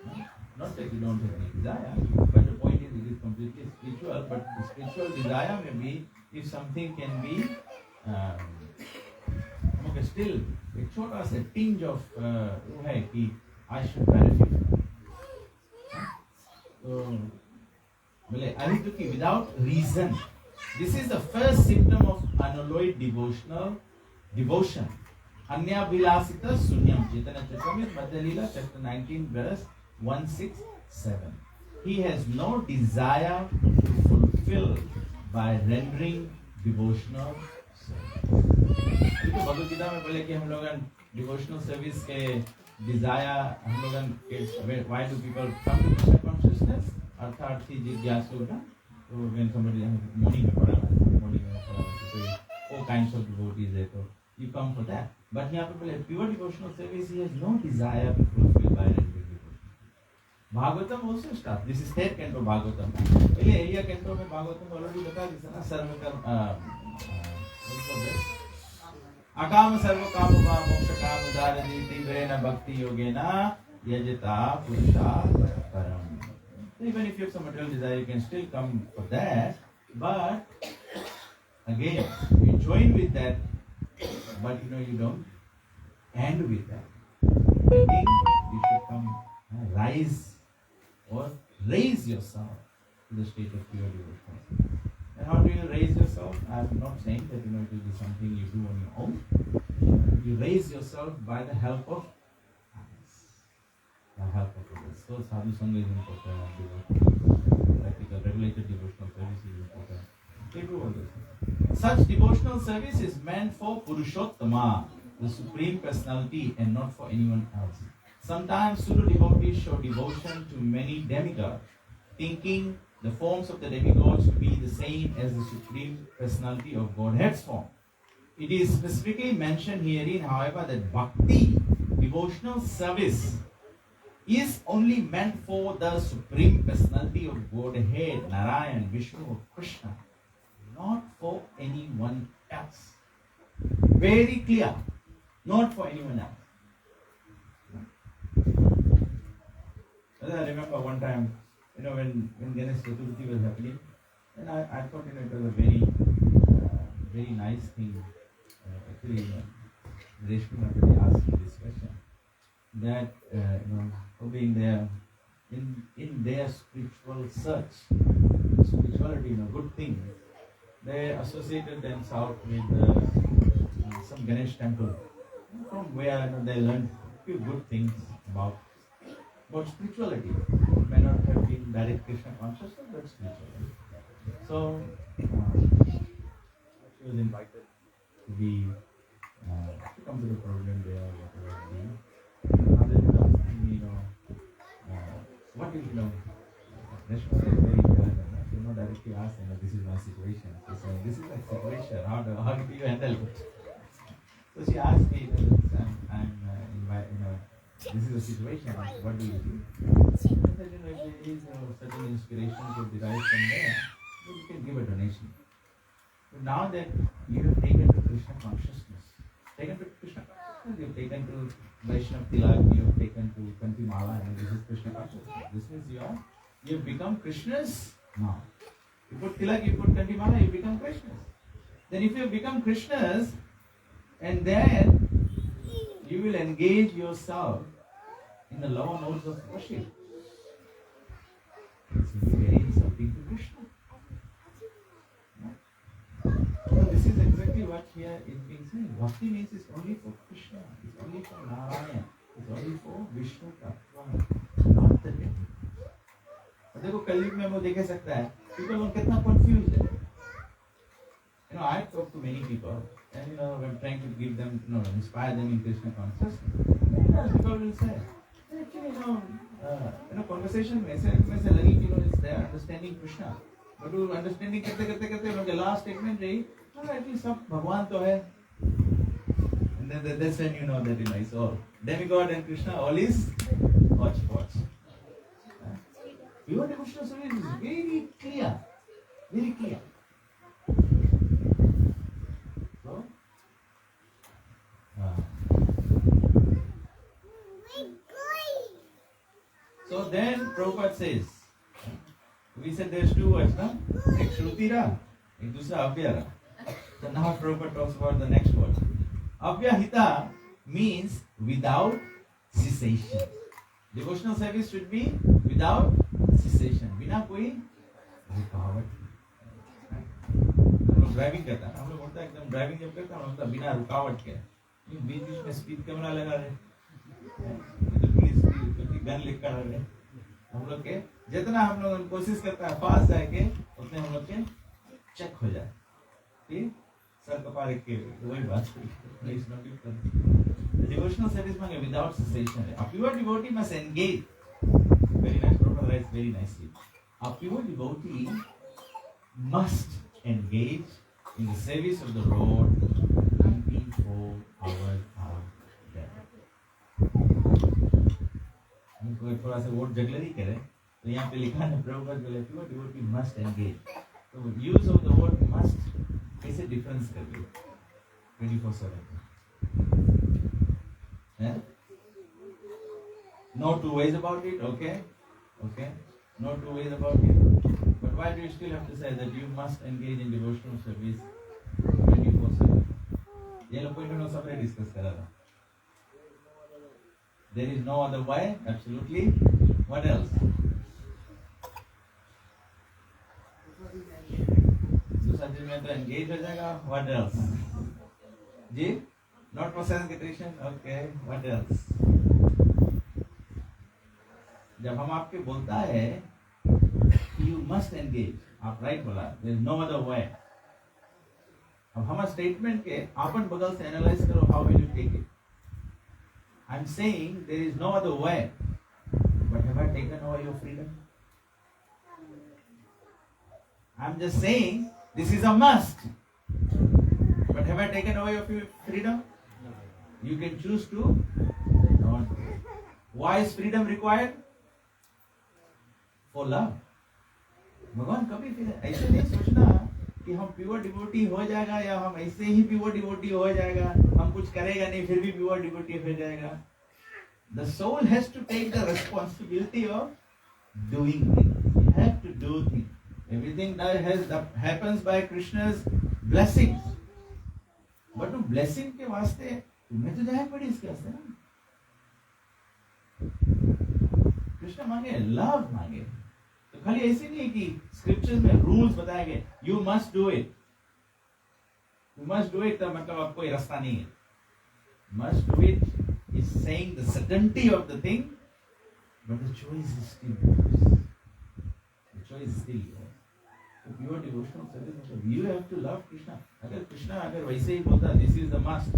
है? Not that you don't have any desire, but the point is it is completely spiritual. But the spiritual desire may be if something can be okay, still एक छोटा सा tinge of वो है कि I should benefit. So बोले अहितुकी without reason. This is the first symptom of unalloyed devotion. Anyavilasita sunyam. Chaitanya Charitamrita Madhya Leela chapter 19 verse 167. He has no desire to fulfill by rendering devotional service. अभी तो भगवद गीता में बोले कि हम लोगन devotional service के desire हम लोगन के why do people come to Krishna consciousness? अर्थार्थी जिज्ञासु ना तो when somebody morning में पढ़ा तो all kinds of devotees है तो you come for that. But यहाँ पे बोले pure devotional service he has no desire to fulfill by rendering devotion. Bhagavatam also start. This is third canto Bhagavatam. पहले एरिया canto में भागवतम already बता दिया ना सर्वकर्म अकाम सर्व काम वा मोक्ष काम उदारति तीव्रेण भक्ति योगेन यजता पुरुषार्थ परम. Even if you have some material desire, you can still come for that. But again, you join with that, but you don't end with that. I think you should come rise or raise yourself to the state of pure devotion. And how do you raise yourself? I am not saying that it will be something you do on your own. You raise yourself by the help of others. The help of others. So sadhu sangha is important. Practical, regulated devotional service is important. They do all this. Such devotional service is meant for Purushottama, the Supreme Personality, and not for anyone else. Sometimes pseudo devotees show devotion to many demigods, thinking the forms of the demigods to be the same as the Supreme Personality of Godhead's form. It is specifically mentioned herein, however, that bhakti, devotional service, is only meant for the Supreme Personality of Godhead, Narayan, Vishnu, or Krishna, not for anyone else. Very clear, not for anyone else. I remember one time, when Ganesh Chaturthi was happening, and I thought it was a very nice thing. Actually, Reshmi Mataji asked me this question. That probably in their spiritual search, spirituality, good thing, they associated themselves with some Ganesh temple, from where they learned a few good things about spirituality. It may not have been direct Krishna consciousness, but spirituality. So she was invited to be to come to the program there, whatever it be. They were asking me, what is, Reshma is very intelligent. Directly asked them, this is my situation. She said, this is my situation. How do you handle it? So she asked me, this is the situation. What do you do? I said, if there is certain inspiration to derive from there, then you can give a donation. But now that you have taken to Krishna consciousness, you have taken to Vaishnav Tilak, you have taken to Kanti Mala, and this is Krishna consciousness. This means you have become Krishnas now. You put Tilak, you put Kanti Mala, you become Krishnas. Then if you have become Krishnas, and then you will engage yourself in the lower modes of worship. This will be very insulting to Krishna. So this is exactly what here is being said. Bhakti means it's only for Krishna, it's only for Narayana, it's only for Vishnu Tattva, not the devil. और देखो कलयुग में वो देख सकता है, people are कितना confused है. I talk to many people, and I'm trying to give them, inspire them in Krishna consciousness. People will say, actually, conversation में ऐसे लगी कि it's their understanding Krishna. But वो understanding करते उनके last statement रही, actually सब भगवान तो है. And then that's when you know that it's all demigod and Krishna, all is hodgepodge. Pure devotional service is very clear, very clear. So, then Prabhupada says, we said there's two words, no? एक श्रुति रहा, एक दूसरा अव्यय रहा. So now Prabhupada talks about the next word. Avyahita means without cessation. Devotional service should be without cessation. बिना कोई रुकावट. हम लोग ड्राइविंग करता है, हम लोग बोलता है एकदम ड्राइविंग जब करता है, हम लोग बोलता बिना रुकावट के. बीच बीच में स्पीड कैमरा लगा रहे, पुलिस की गन लेकर आ रहे. हम लोग के जितना हम लोग कोशिश करता है पास जाके उतने हम लोग के चेक हो जाए. ठीक, सर कपार के वही बात है. इस नोटिस कर डिवोशनल सर्विस में विदाउट सेसेशन है. A pure devotee must engage. Very nice, Prabhupada writes very nicely. A pure devotee must engage in the service of the Lord 24 hours a day. हमको थोड़ा सा वर्ड जगलरी करे तो यहाँ पे लिखा है प्रभुपाद बोले pure devotee must engage. तो use of the word must कैसे डिफरेंस कर दिया 24/7 है. No two ways about it. Okay, no two ways about it. But why do you still have to say that you must engage in devotional service 24/7? ये लोग point में सबने discuss करा था. There is no other way. Absolutely. What else? दूसरा में तो engage हो जाएगा. What else? Ji? Not process nutrition. Okay. What else? जब हम आपके बोलता है you must engage, आप राइट बोला, there is no other way. अब हमारे स्टेटमेंट के अपन बगल से एनालाइज करो, how will you take it? I'm saying there is no other way, but have I taken away your freedom? I'm just saying this is a must, but have I taken away your freedom? You can choose to not. Why is freedom required? For love. भगवान कभी फिर ऐसे नहीं सोचना कि हम pure devotee हो जाएगा या हम ऐसे ही प्योर डिवोटी हो जाएगा, हम कुछ करेगा नहीं फिर भी प्योर डिवोटी हो जाएगा. The soul has to take the responsibility of doing things. You have to do things. Everything that happens by Krishna's blessings. But वो blessing के वास्ते तुम्हें तो जाए पड़ी इसके वास्ते ना. कृष्ण मांगे, लव मांगे. तो खाली ऐसे नहीं कि स्क्रिप्चर्स में रूल्स बताए गए, you must do it, you must do it, मतलब अब कोई रास्ता नहीं है. Must do it is saying the certainty of the thing, but the choice is still yours. The choice is still yours. तो प्योर डिवोशनल सर्विस मतलब you have to love Krishna. अगर कृष्णा अगर वैसे ही बोलता दिस इज द मस्ट,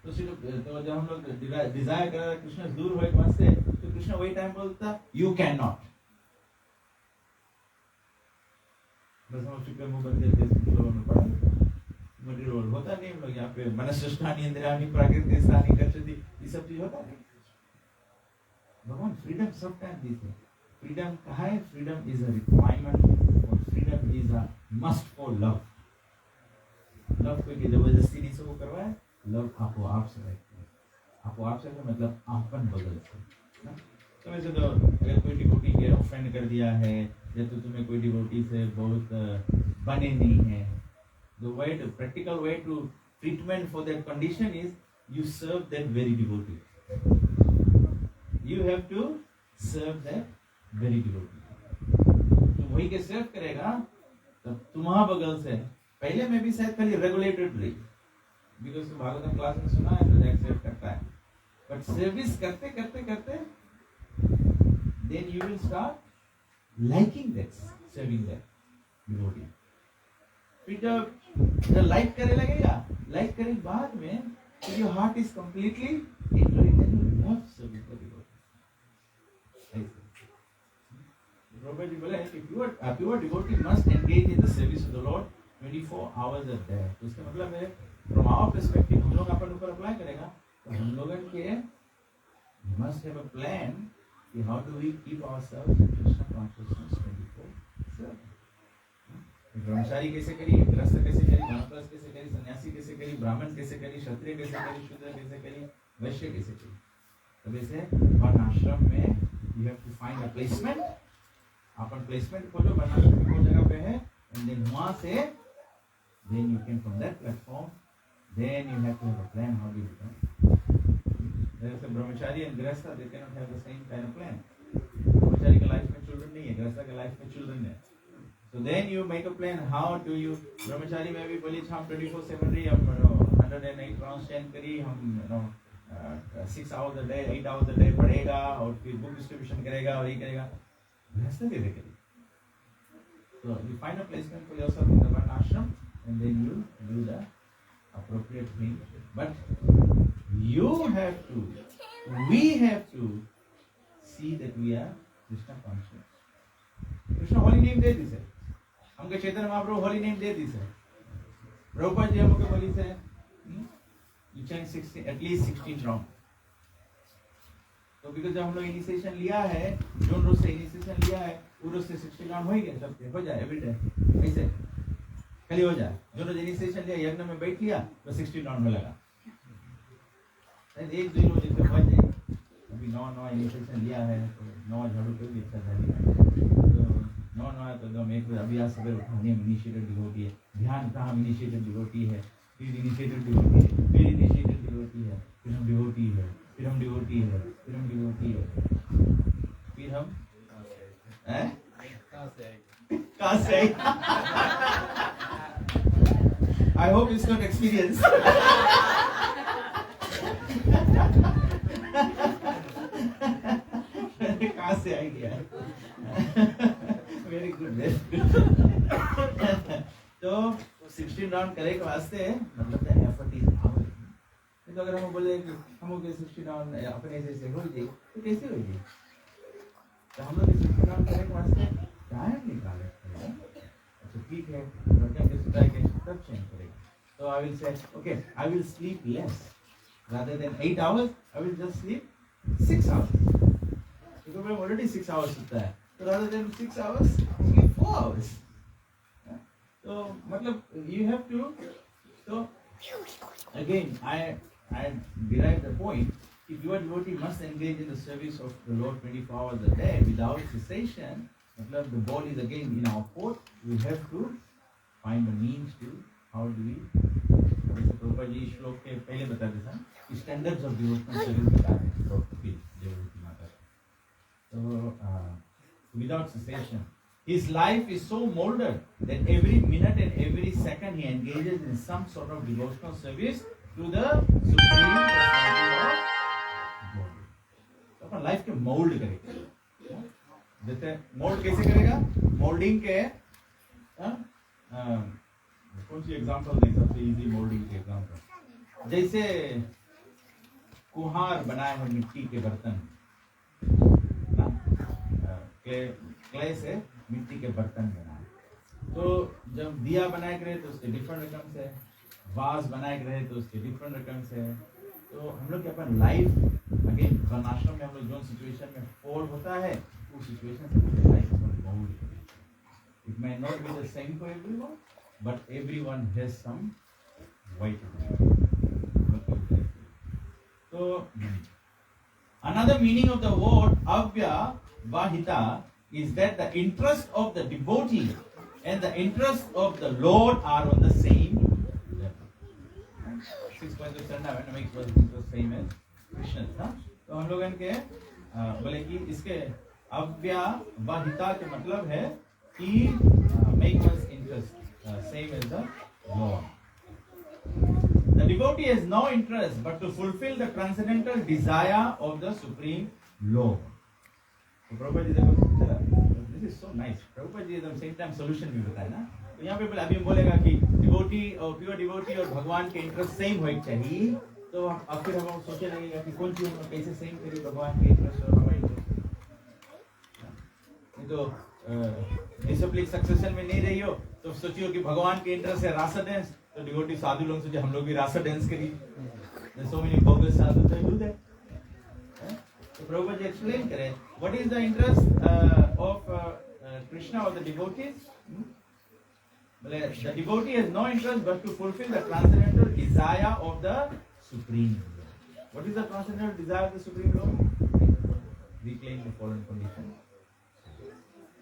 तो जब हम लोग डिजायर कर रहे कृष्ण दूर हुए मस्त से, तो कृष्ण वही टाइम बोलता यू कैन नॉट. बस हम शुक्र मुंह बंद करके फ्लोर में पड़ा मटेरियल होता नहीं. हम लोग यहाँ पे मनस्ष्ठानी इंद्रियाणी प्राकृतिक स्थानी गच्छति, ये सब चीज होता नहीं. भगवान फ्रीडम सब टाइम दी थी. फ्रीडम कहा है, फ्रीडम इज अ रिक्वायरमेंट और freedom is a must for love. Love कोई की जबरदस्ती नहीं से वो करवाए, लव आपको आप से रहती है. आपको आप से मतलब आपन बदल से. तो वैसे तो अगर कोई डिवोटी के ऑफेंड कर दिया है या तो तुम्हें कोई डिवोटी से बहुत बने नहीं है, the way to practical way to treatment for that condition is you serve that very devotee. You have to serve that very devotee. तुम वही के सर्व करेगा तब तुम्हारा बगल से पहले में भी शायद खाली रेगुलेटेड रही, बिकॉज तुम भागवतम क्लास में सुना है तो एक्सेप्ट करता है. बट सर्विस करते करते करते then you will start liking that, serving that devotee. फिर जब लाइक करे लगेगा, लाइक करे बाद में फिर your heart is completely into it and you love serving the devotee. Prabhupada जी बोला है कि pure devotee must engage in the service of the Lord 24 hours a day. तो इसका मतलब है from our perspective हम लोग अपन ऊपर अप्लाई करेगा तो हम लोगन के must have a plan कि how do we keep ourselves in Krishna consciousness 24/7. ब्रह्मचारी कैसे करी, गृहस्थ कैसे करी, वानप्रस्थ कैसे करी, सन्यासी कैसे करी, ब्राह्मण कैसे करी, क्षत्रिय कैसे करी, शूद्र कैसे करी, वैश्य कैसे करी. तो वैसे वन आश्रम में you have to find a placement. Upon placement खोजो, वर्णाश्रम में कौन जगह पे है, and then वहाँ से then you can from that platform, then you have to have a plan how do you become. There is a brahmachari and grihastha, they cannot have the same kind of plan. ब्रह्मचारी के life में children नहीं है, गृहस्थ के life में children है. So then you make a plan. How do you? ब्रह्मचारी में भी बोली हम 24/7 रही, हम 108 rounds chant करी, हम 6 hours a day, 8 hours a day पढ़ेगा और फिर बुक डिस्ट्रीब्यूशन करेगा और ये करेगा. गृहस्थ कैसे करेगा? So you find a placement for yourself in the one ashram, and then you do the appropriate thing. But you have to, we have to see that we are Krishna conscious. Krishna holy name दे दी है. हमके Chaitanya Mahaprabhu holy name दे दी है. प्रभुपाद जी हमको बोली से you chant 16 at least 16 round. तो because जब हम लोग इनिशिएशन लिया है, जो रोज से इनिशिएशन लिया है, वो रोज से 16 राउंड हो गए, सबके हो जाए एवरी डे. ऐसे खाली हो जाए. जो रोज इनिशिएशन लिया, यज्ञ में बैठ लिया, तो 16 राउंड में लगा. एक दिन रोज इससे बच जाए. अभी 9 इनिशिएशन लिया है, तो 9 झाड़ू पे भी अच्छा जाएगा. No, तो दम एक अभी आज सुबह उठाने में इनिशिएटिव डिवोटी है, ध्यान कहाँ इनिशिएटिव डिवोटी है, फिर इनिशिएटिव डिवोटी है, फिर इनिशिएटिव डिवोटी है, फिर हम डिवोटी है, फिर हम डिवोटी है, फिर हम डिवोटी है, फिर हम कहाँ से आए? I hope it's not experience. कहाँ से आई गया? Very good, very good. तो 16 राउंड करे के वास्ते मतलब the effort is ours. तो अगर हम बोले कि हम लोग 16 राउंड अपने से हो जाए, तो कैसे हो जाए? तो हम लोग 16 राउंड करे के वास्ते टाइम निकाले. अच्छा ठीक है, रखने के सुधार के तब चेंज करेगा. तो I will say, okay, I will sleep less. Rather than 8 hours, I will just sleep 6 hours. Because मैं already 6 hours सोता है. So rather than 6 hours, sleep 4 hours. So, मतलब you have to. So again, I derive the point. If your devotee must engage in the service of the Lord 24 hours a day without cessation, मतलब the ball is again in our court. We have to find the means to. How do we? जैसे प्रभुपाद जी श्लोक के पहले बताते थे कि standards of devotional service बताते हैं प्रभुपाद देवहूति माता. So without cessation, his life is so molded that every minute and every second he engages in some sort of devotional service to the Supreme Personality of God. तो अपन life के mould करेगा. जैसे mould कैसे करेगा? Moulding के कौन सी example दें? सबसे इजी मोल्डिंग के एग्जांपल जैसे कुम्हार बनाए हैं मिट्टी के बर्तन, क्ले से मिट्टी के बर्तन बनाए. तो जब दिया बनाए रहे तो उसके डिफरेंट रकम से, वास बनाए रहे तो उसके डिफरेंट रकम से. तो हम लोग के अपन लाइफ अगेन वर्णाश्रम में हम लोग जो सिचुएशन में फॉल होता है, उस सिचुएशन से लाइफ पर mould. It may not be the same for everyone, but everyone has some way to do it. So another meaning of the word avyavahita is that the interest of the devotee and the interest of the Lord are on the same level. 6 points of Sandha makes was the same as Krishna. तो हम लोगों के बोले कि इसके अव्यवहिता के मतलब है कि make one's interest same as the Lord. The devotee has no interest but to fulfill the transcendental desire of the Supreme Lord. तो प्रभुपाद जी देखो, this is so nice. Prabhupada ji एकदम same time solution भी बताया ना. तो यहाँ पे अभी बोलेगा कि devotee और pure devotee और भगवान के interest same होने चाहिए. तो अब फिर हम सोचे लगेगा कि कौन सी हम कैसे same करें भगवान के interest और हमारे interest. तो डिसिप्लिन सक्सेशन में नहीं रही हो तो सोचियो कि भगवान के इंटरेस्ट है रासा डांस, तो डिवोटी साधु लोग सोचे हम लोग भी रासा डांस करी. So many Bhagavat sadhu they do that. तो प्रभुपाद जी एक्सप्लेन करें what is the interest of Krishna और द डिवोटीज. बोले the devotee has no interest but to fulfil the transcendental desire of the supreme. What is the transcendental desire of the supreme lord? reclaim the fallen condition.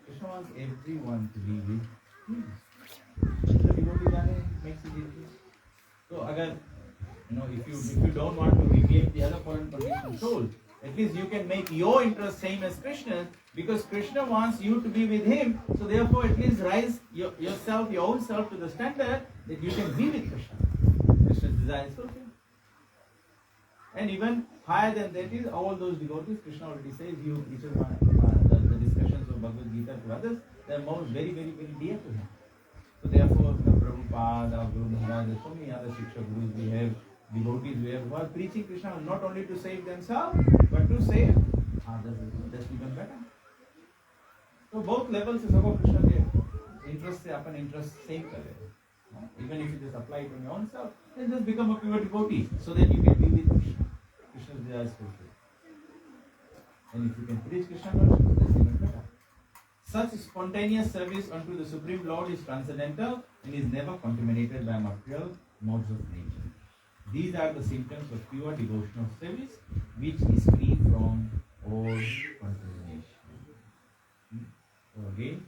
Krishna wants everyone to be with him. The devotee jane makes it easy. So, agar if you don't want to reclaim the other fallen conditioned soul, at least you can make your interest same as Krishna, because Krishna wants you to be with him. So therefore, at least rise your own self to the standard that you can be with Krishna. Krishna's desire is fulfilled. And even higher than that is all those devotees. Krishna already says, each of the discussions of Bhagavad Gita to others, they are most very, very, very dear to him. So therefore, Prabhupada, our Guru Maharaj, so many other Shiksha Gurus we have, devotees we have, who are preaching Krishna not only to save themselves, but to save others. That's even better. So both levels is about Krishna there. Interest se apan interest same kare. Even if you just apply it on your own self, then just become a pure devotee, so that you can be with Krishna. Krishna's desire is fulfilled. And if you can preach Krishna consciousness, that's even better. Such spontaneous service unto the Supreme Lord is transcendental and is never contaminated by material modes of nature. These are the symptoms of pure devotional service, which is free from all contamination. So again,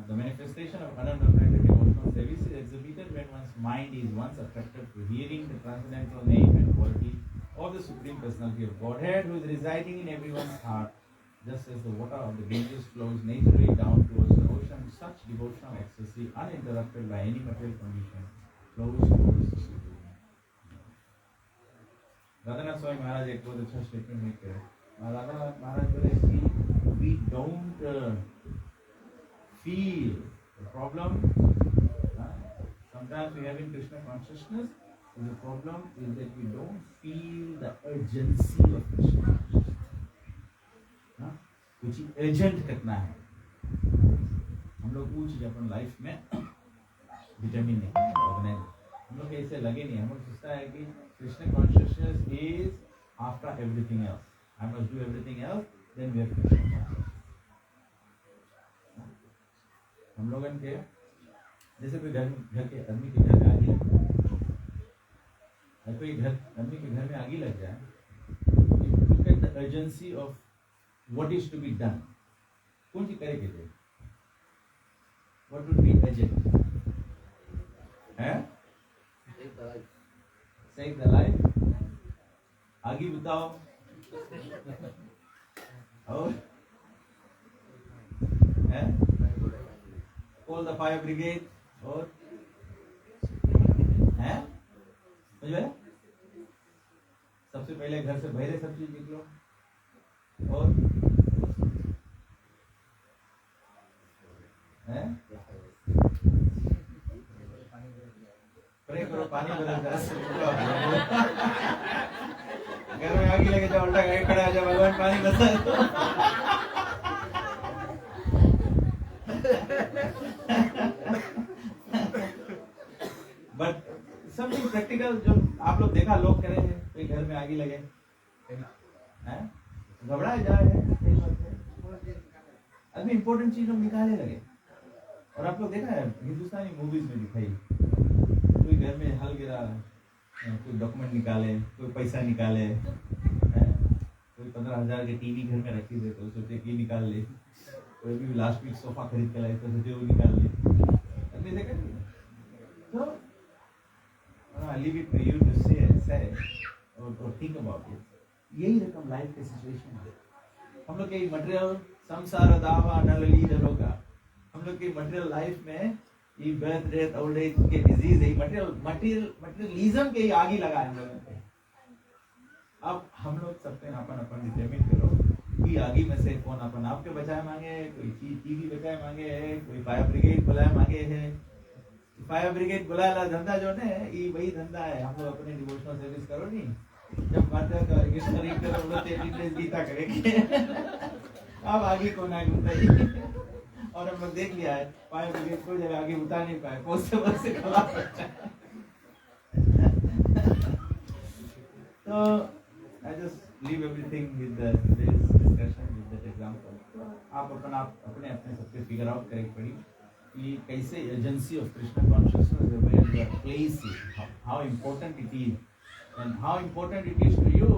the manifestation of unadulterated devotional service is exhibited when one's mind is once attracted to hearing the transcendental name and quality of the Supreme Personality of Godhead, who is residing in everyone's heart. Just as the water of the Ganges flows naturally down towards the ocean, such devotional ecstasy, uninterrupted by any material condition, flows towards the Supreme. Radhanath Swami Maharaj एक बहुत अच्छा statement make है. Radhanath Maharaj बोले कि we don't feel the problem. Sometimes we have in Krishna consciousness. The problem is that we don't feel the urgency of Krishna consciousness. कुछ urgent करना है. हम लोग वो चीज अपन लाइफ में विटामिन नहीं ऑर्गेनाइज हम लोग ऐसे लगे नहीं. हम लोग सोचता है कि Krishna consciousness is after everything else. I must do everything else, then we have Krishna consciousness. हम लोगन के जैसे कोई घर के आदमी के घर में आग लग जाए, कोई आदमी के घर में आग लग जाए, look at the urgency of what is to be done. कौन सी करेंगे थे? What would be urgent? Save the life. आगे बताओ. और call the fire brigade. और समझ में? सबसे पहले घर से बाहर सब चीज निकलो. और प्रे करो पानी बदल जाए. घर में आग लगे जाओ, उल्टा गाड़ी खड़ा आ जाओ, भगवान पानी बदल. बट समथिंग प्रैक्टिकल जो आप लोग देखा लोग करे हैं, कोई घर में आग लगे घबरा जाए, आदमी इंपॉर्टेंट चीज लोग निकालने लगे. और आप लोग देखा है हिंदुस्तानी मूवीज में दिखाई, कोई घर में हल गिरा, कोई डॉक्यूमेंट निकाले, कोई पैसा निकाले, कोई 15,000 के टीवी घर में रखी थे तो सोचे कि निकाल ले, कोई भी लास्ट वीक सोफा खरीद के लाए तो सोचे वो निकाल ले. आपने देखा नहीं? तो I leave it to you to say और थिंक अबाउट इट. यही रकम लाइफ के सिचुएशन है. हम लोग के मटेरियल संसार दावा नलली जलोगा. हम लोग की मटेरियल लाइफ में ये बर्थ डेथ ओल्ड एज के डिजीज है, मटेरियलिज्म के आगे लगा है हम लोगों पे. अब हम लोग सबसे अपन डिटरमिन करो कि आगे में से कौन अपन आपके बचाए मांगे, कोई टीवी बचाए मांगे है, कोई फायर ब्रिगेड बुलाए मांगे है. फायर ब्रिगेड बुलाया धंधा जो है ये वही धंधा है. हम लोग अपने डिवोशनल सर्विस करो नहीं, जब माता का गिफ्ट करो बोलते हैं गीता करेंगे. अब आगे कौन आगे बताइए. और हम लोग देख लिया है फायर ब्रिगेड कोई जगह आगे उतार नहीं पाए, पॉसिबल से खड़ा सकता है. तो I just leave everything with this discussion, with that example. आप अपने सबसे फिगर आउट करें पड़ी कि कैसे agency of Krishna consciousness where you are placed, how important it is and how important it is to you.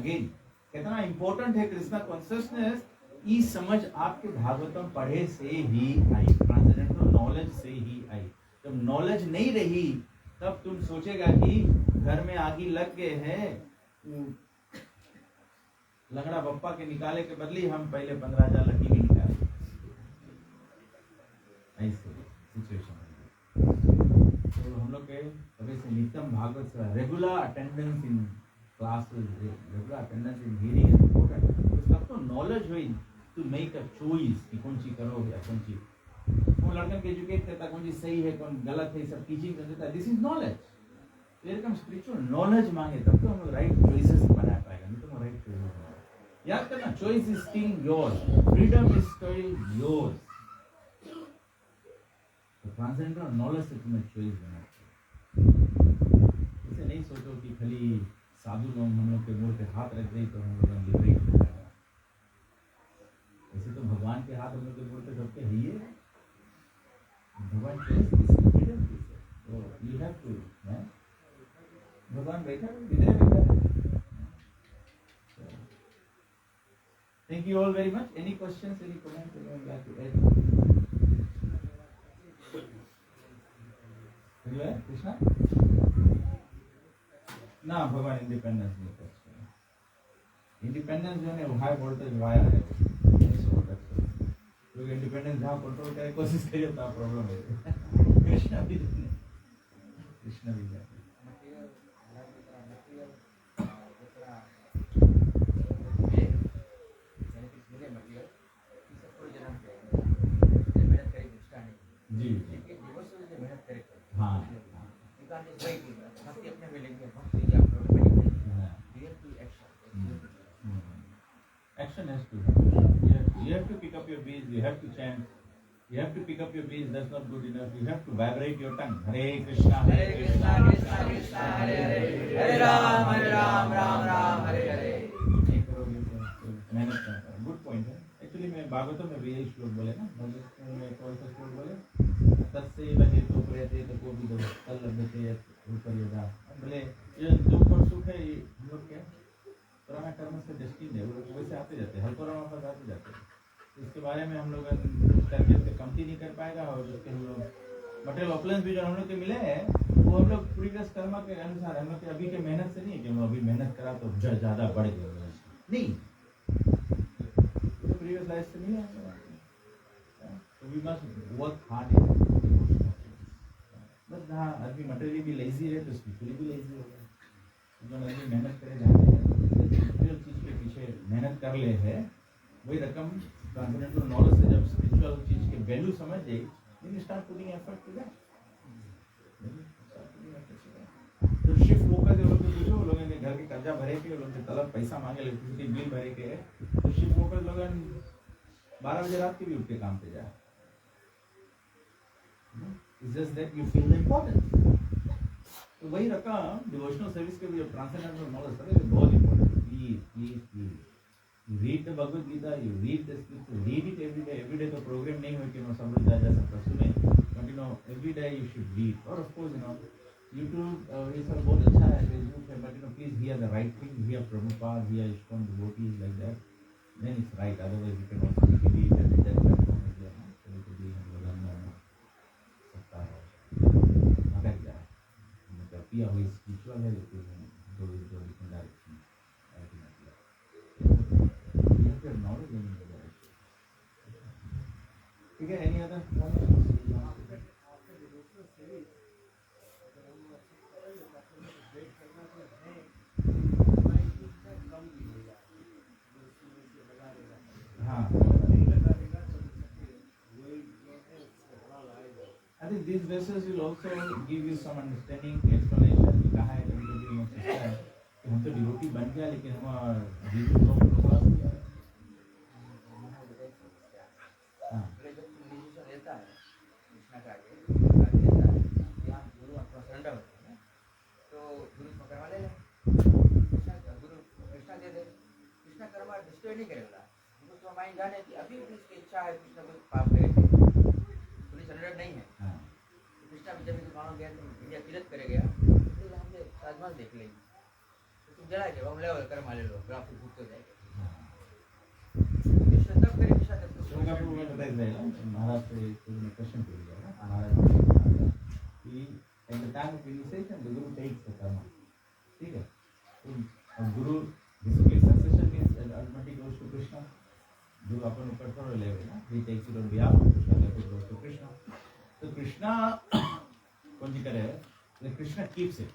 Again, कितना important है Krishna consciousness, ये समझ आपके भागवतम पढ़े से ही आई, ट्रांसेंडेंटल नॉलेज से ही आई। जब नॉलेज नहीं रही तब तुम सोचेगा कि घर में आगी लग गए हैं, लंगड़ा बप्पा के निकाले के बदले हम पहले 15,000 लड़की भी निकाले, ऐसे सिचुएशन। तो हम लोग के कभी से nityam Bhagavat regular attendance in classes, regular attendance in hearing is important. तब तो नॉलेज हुई टू मेक अ चॉइस कि कौन चीज करो या कौन चीज, वो लड़कन के एजुकेट करता कौन चीज सही है कौन गलत है, सब टीचिंग कर देता। This is knowledge. एकदम स्पिरिचुअल नॉलेज मांगे तब तो हम लोग राइट चॉइसेस बना पाएगा, नहीं तो राइट चॉइसेस। याद करना, choice is still yours, freedom is still yours. तो ट्रांसेंडेंटल नॉलेज से तुम्हें चॉइस बना। इसे नहीं सोचो कि खाली साधु लोग हम लोग के मुंह पे हाथ रख दे तो हम लोग लिबरेट हो जाएगा। ऐसे तो भगवान के हाथ हम लोग के मुंह पे रख के है ही, भगवान चॉइस फ्रीडम की है, तो यू हैव टू। भगवान बैठा इधर बैठा। Thank you all very much. Any questions, any comments you would like to add? Krishna? ना भगवान इंडिपेंडेंस नहीं करते। इंडिपेंडेंस जो है वो हाई वोल्टेज वायर है, लोग इंडिपेंडेंस जहाँ कंट्रोल करने की कोशिश करिए तो प्रॉब्लम है। कृष्णा भी जाते। जी जी हाँ action has to happen. You have to pick up your beads, you have to chant, you have to pick up your beads, that's not good enough, you have to vibrate your tongue. Hare Krishna Krishna Krishna Hare Hare, Hare Ram Ram Hare Hare। मेहनत करना, good point है। Actually मैं भागवतम में भी यही श्लोक बोले ना, भागवतम में कौन सा श्लोक बोले, तत्से लगे तो प्रयते तो को भी दो तल लभते ऊपर योगा। बोले ये दुख और सुख है, ये हम लोग क्या पुराना कर्म से डेस्टिन है, वो लोग वैसे आते जाते हैं, हल्को रामा पर आते जाते हैं। इसके बारे में हम लोग करके उसके कमती नहीं कर पाएगा। और उसके हम लोग मटेरियल ऑपलेंस भी जो हम लोग के मिले हैं वो हम लोग प्रीवियस कर्म के अनुसार, हम लोग के अभी के मेहनत से नहीं है कि हम अभी मेहनत करा तो ज़्यादा बढ़ गया, नहीं, प्रीवियस लाइफ से नहीं है। तो वी मस्ट वर्क हार्ड। बस हाँ, आदमी मटेरियली भी लेजी है तो स्पिरिचुअली भी लेजी हो गया। जो आदमी मेहनत करे जाते हैं मटेरियल चीज़ के पीछे मेहनत कर ले है, वही रकम ट्रांसेंडेंटल नॉलेज से जब स्पिरिचुअल चीज़ के वैल्यू समझ जाए, then start putting effort to that. तो शिफ्ट फोकस जो लोग पूछो, वो लोगों ने घर के कर्जा भरे के, लोगों के तलब पैसा मांगे, इलेक्ट्रिसिटी बिल भरे के, तो शिफ्ट फोकस लोग 12 बजे रात के भी उठ के काम पे जाए। It's just that you feel important. तो वही रकम डिवोशनल सर्विस के लिए ट्रांसेंडेंटल नॉलेज है, बहुत important. Please you read the Bhagavad Gita, you read the scripture, read it every day। तो प्रोग्राम नहीं हो कि मैं सब लोग जा सकता सुने, but every day you should read। और of course YouTube ये सब बहुत अच्छा है, Facebook है, but please hear the right thing, hear Prabhupada, hear ISKCON devotees like that, then it's right। Otherwise you can also read and that platform is there, कभी कभी हम लोग सकता है भटक जाए, मतलब पिया हुई स्पिरिचुअल है लेकिन दो डिफरेंट डायरेक्शन नॉलेज नहीं है। ठीक है, any other I think these verses will also give you some understanding, explanation। कहा है कभी हम सोचते हैं कि हम तो डिवोटी बन गया लेकिन हमारा जीवन तो खराब हो गया। नहीं करेगा, उनको तो माइंड जाने कि अभी भी उसकी इच्छा है कुछ ना कुछ पाप करेंगे, पुलिस हंड्रेड नहीं है। कृष्णा भी जब मानो गया तो इंडिया तीरथ करे गया, तो हमने ताजमहल देख लेंगे, तो जला के हम लेवल कर माले लो ग्राफ फूटतो जाए हाँ। कृष्ण तब करे कृष्ण तब शिवगा प्रभु में बताया जाएगा महाराज से तुमने क्वेश्चन पूछ लिया ना महाराज कि at the time of initiation the guru takes the karma ठीक है तो गुरु basically succession means ultimately goes to Krishna जो अपन ऊपर थोड़ा लेवे ना he takes it on behalf of Krishna then it goes to Krishna तो कृष्णा कौन जी करे तो कृष्णा keeps it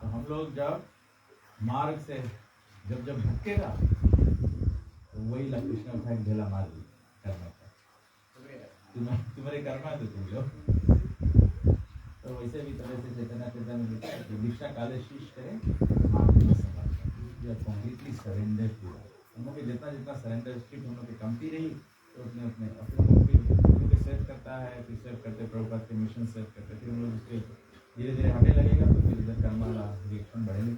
तो हम लोग जब मार्ग से जब भटकेगा तो वही लग कृष्ण उठा के ढेला मार दी कर्म का तुम्हारे कर्म है तो तुम लोग तो वैसे भी तरह से चेतना चेतना में लिखा है कि दीक्षा काले शीश करे मार्ग में समाज या कंप्लीटली सरेंडर किया हम लोग के जितना सरेंडर स्ट्रिप हम लोग की कमती रही तो अपने गुरु के सेव करता है फिर सेव करते प्रभुपाद के मिशन सेव करते फिर हम लोग उसके धीरे धीरे हटने लगेगा तो फिर इधर कर्म वाला रिएक्शन बढ़ेगी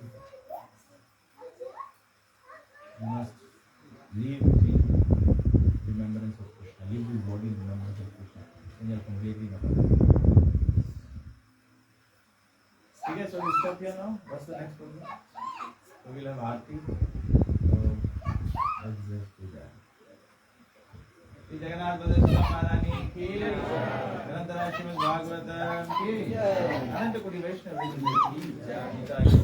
must live in remembrance of Krishna. Live this body in remembrance of Krishna. And you are completely not. ठीक है, so we stop here now. What's the next program? So we'll have Aarti. So let's just do that. Shri Jagannath Baldev महारानी की निरंतर श्रीमद् भागवतम की अनंत कोटि वैष्णव की जय।